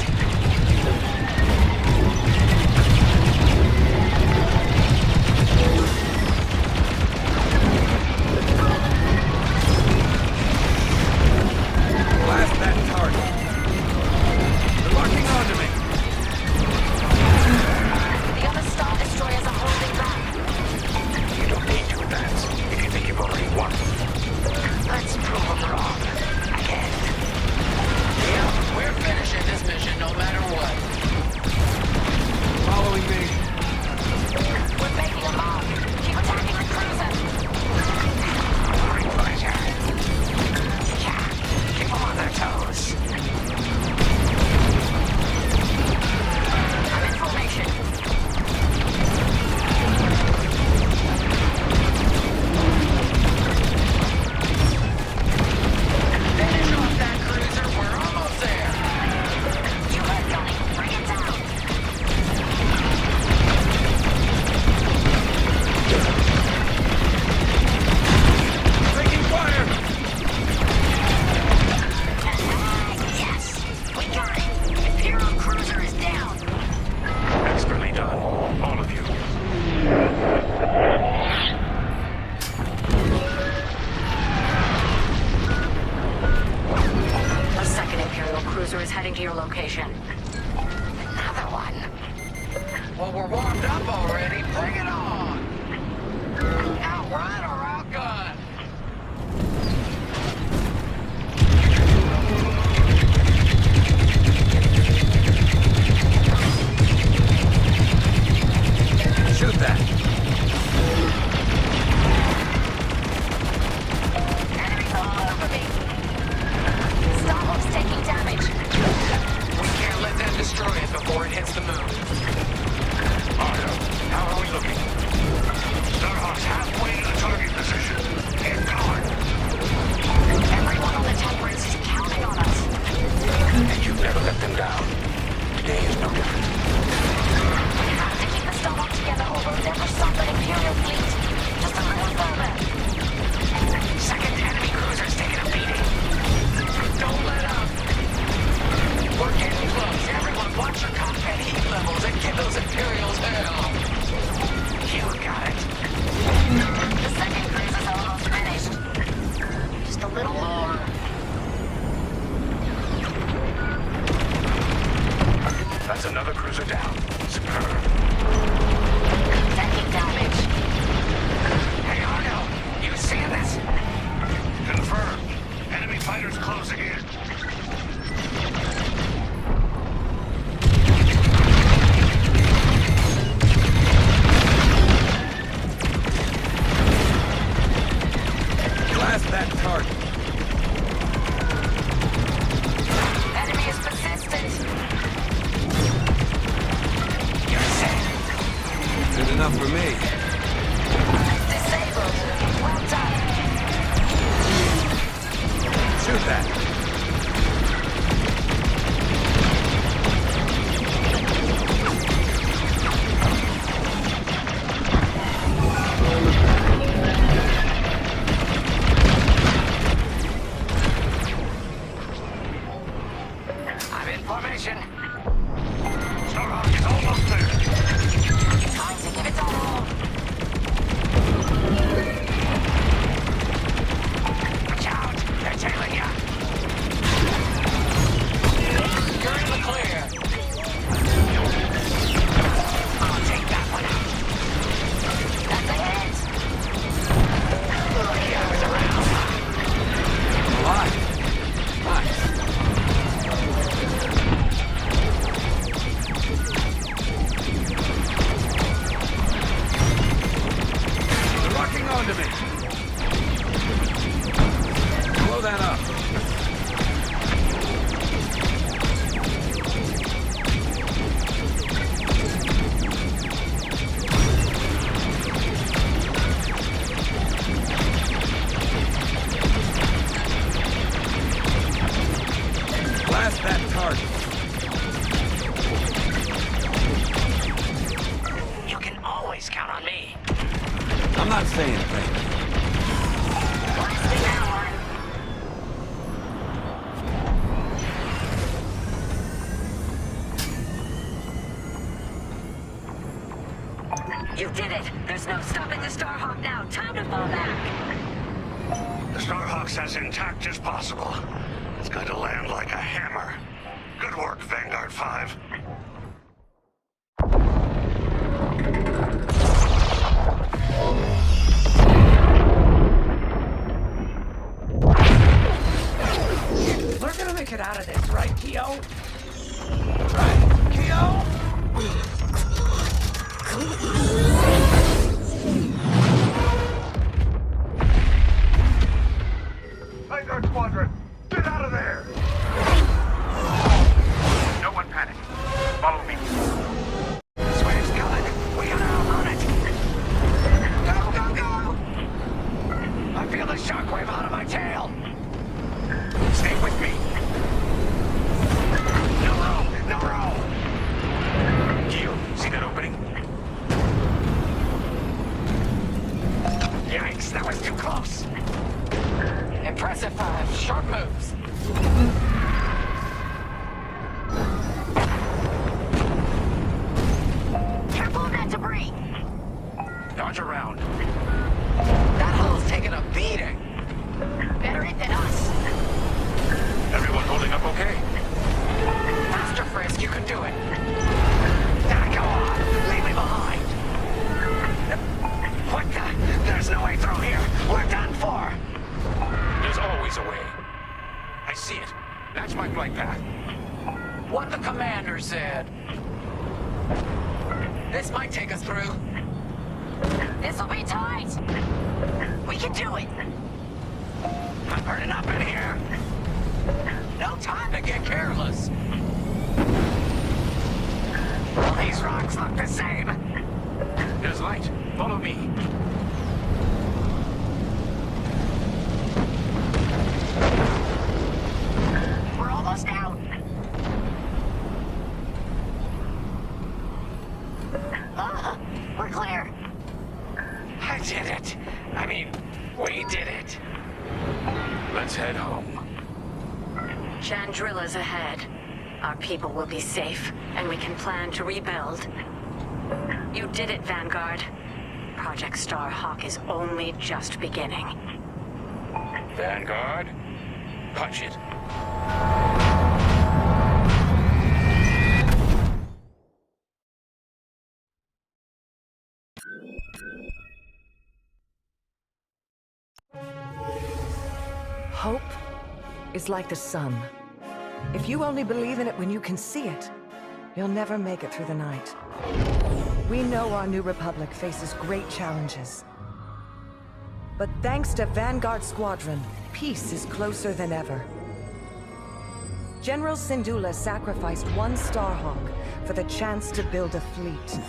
cruiser is heading to your location. Another one. Well, we're warmed up already. Bring it on! Outrun or outgun? Shoot that! Enemies all over me. Starhawk's taking damage. We can't let them destroy it before it hits the moon. Ardo, how are we looking? Starhawk's halfway to the target position. Get going. Everyone on the Temperance is counting on us. And you've never let them down. Today is no different. We have to keep the Starhawk together or we'll never stop an Imperial fleet. Just a little further. Second enemy cruiser's taking a beating. Don't let up. We're getting close. Everyone watch your cockpit heat levels and give those Imperials hell. You got it. The second cruise is almost finished. Just a little more. That's another cruiser down. Superb. Taking damage. Hey, Arno, you seeing this? Confirmed. Enemy fighters closing in. Blast that target! Enemy is persistent. You're safe. Good enough for me. Disabled. Well done. Shoot that! I'm in formation. Starhawk is almost there. Time to give it all. Watch out! They're tailing ya. You're in the clear. I'll take that one out. That's a hit. Lucky I was around. Alive! Nice. They're locking onto me. Blow that up. Blast that target. You can always count on me. I'm not saying a thing. Blasting hour. You did it. There's no stopping the Starhawk now. Time to fall back. The Starhawk's as intact as possible. It's going to land like a hammer. Good work, Vanguard 5. We're gonna make it out of this, right, Keo? Right, Keo? Vanguard Squadron, get out of there! No one panic. Follow me. Swag's coming. We gotta outrun it. Go, go, go! I feel the shockwave out of my tail. Stay with me. No room, no room. You see that opening? That's my flight path. What the commander said. This might take us through. This'll be tight! We can do it! I'm burning up in here! No time to get careless! All these rocks look the same. There's light. Follow me. We're almost out. We're clear. I did it. I mean, we did it. Let's head home. Chandrilla's ahead. Our people will be safe, and we can plan to rebuild. You did it, Vanguard. Project Starhawk is only just beginning. Vanguard? Punch it. Hope is like the sun. If you only believe in it when you can see it, you'll never make it through the night. We know our new Republic faces great challenges. But thanks to Vanguard Squadron, peace is closer than ever. General Syndulla sacrificed one Starhawk for the chance to build a fleet.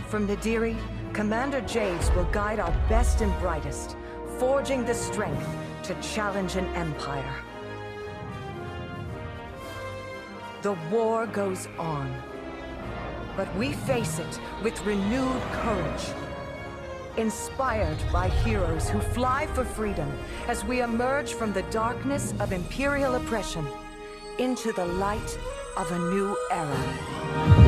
From Nadiri, Commander Javes will guide our best and brightest, forging the strength to challenge an empire. The war goes on, but we face it with renewed courage, inspired by heroes who fly for freedom as we emerge from the darkness of Imperial oppression into the light of a new era.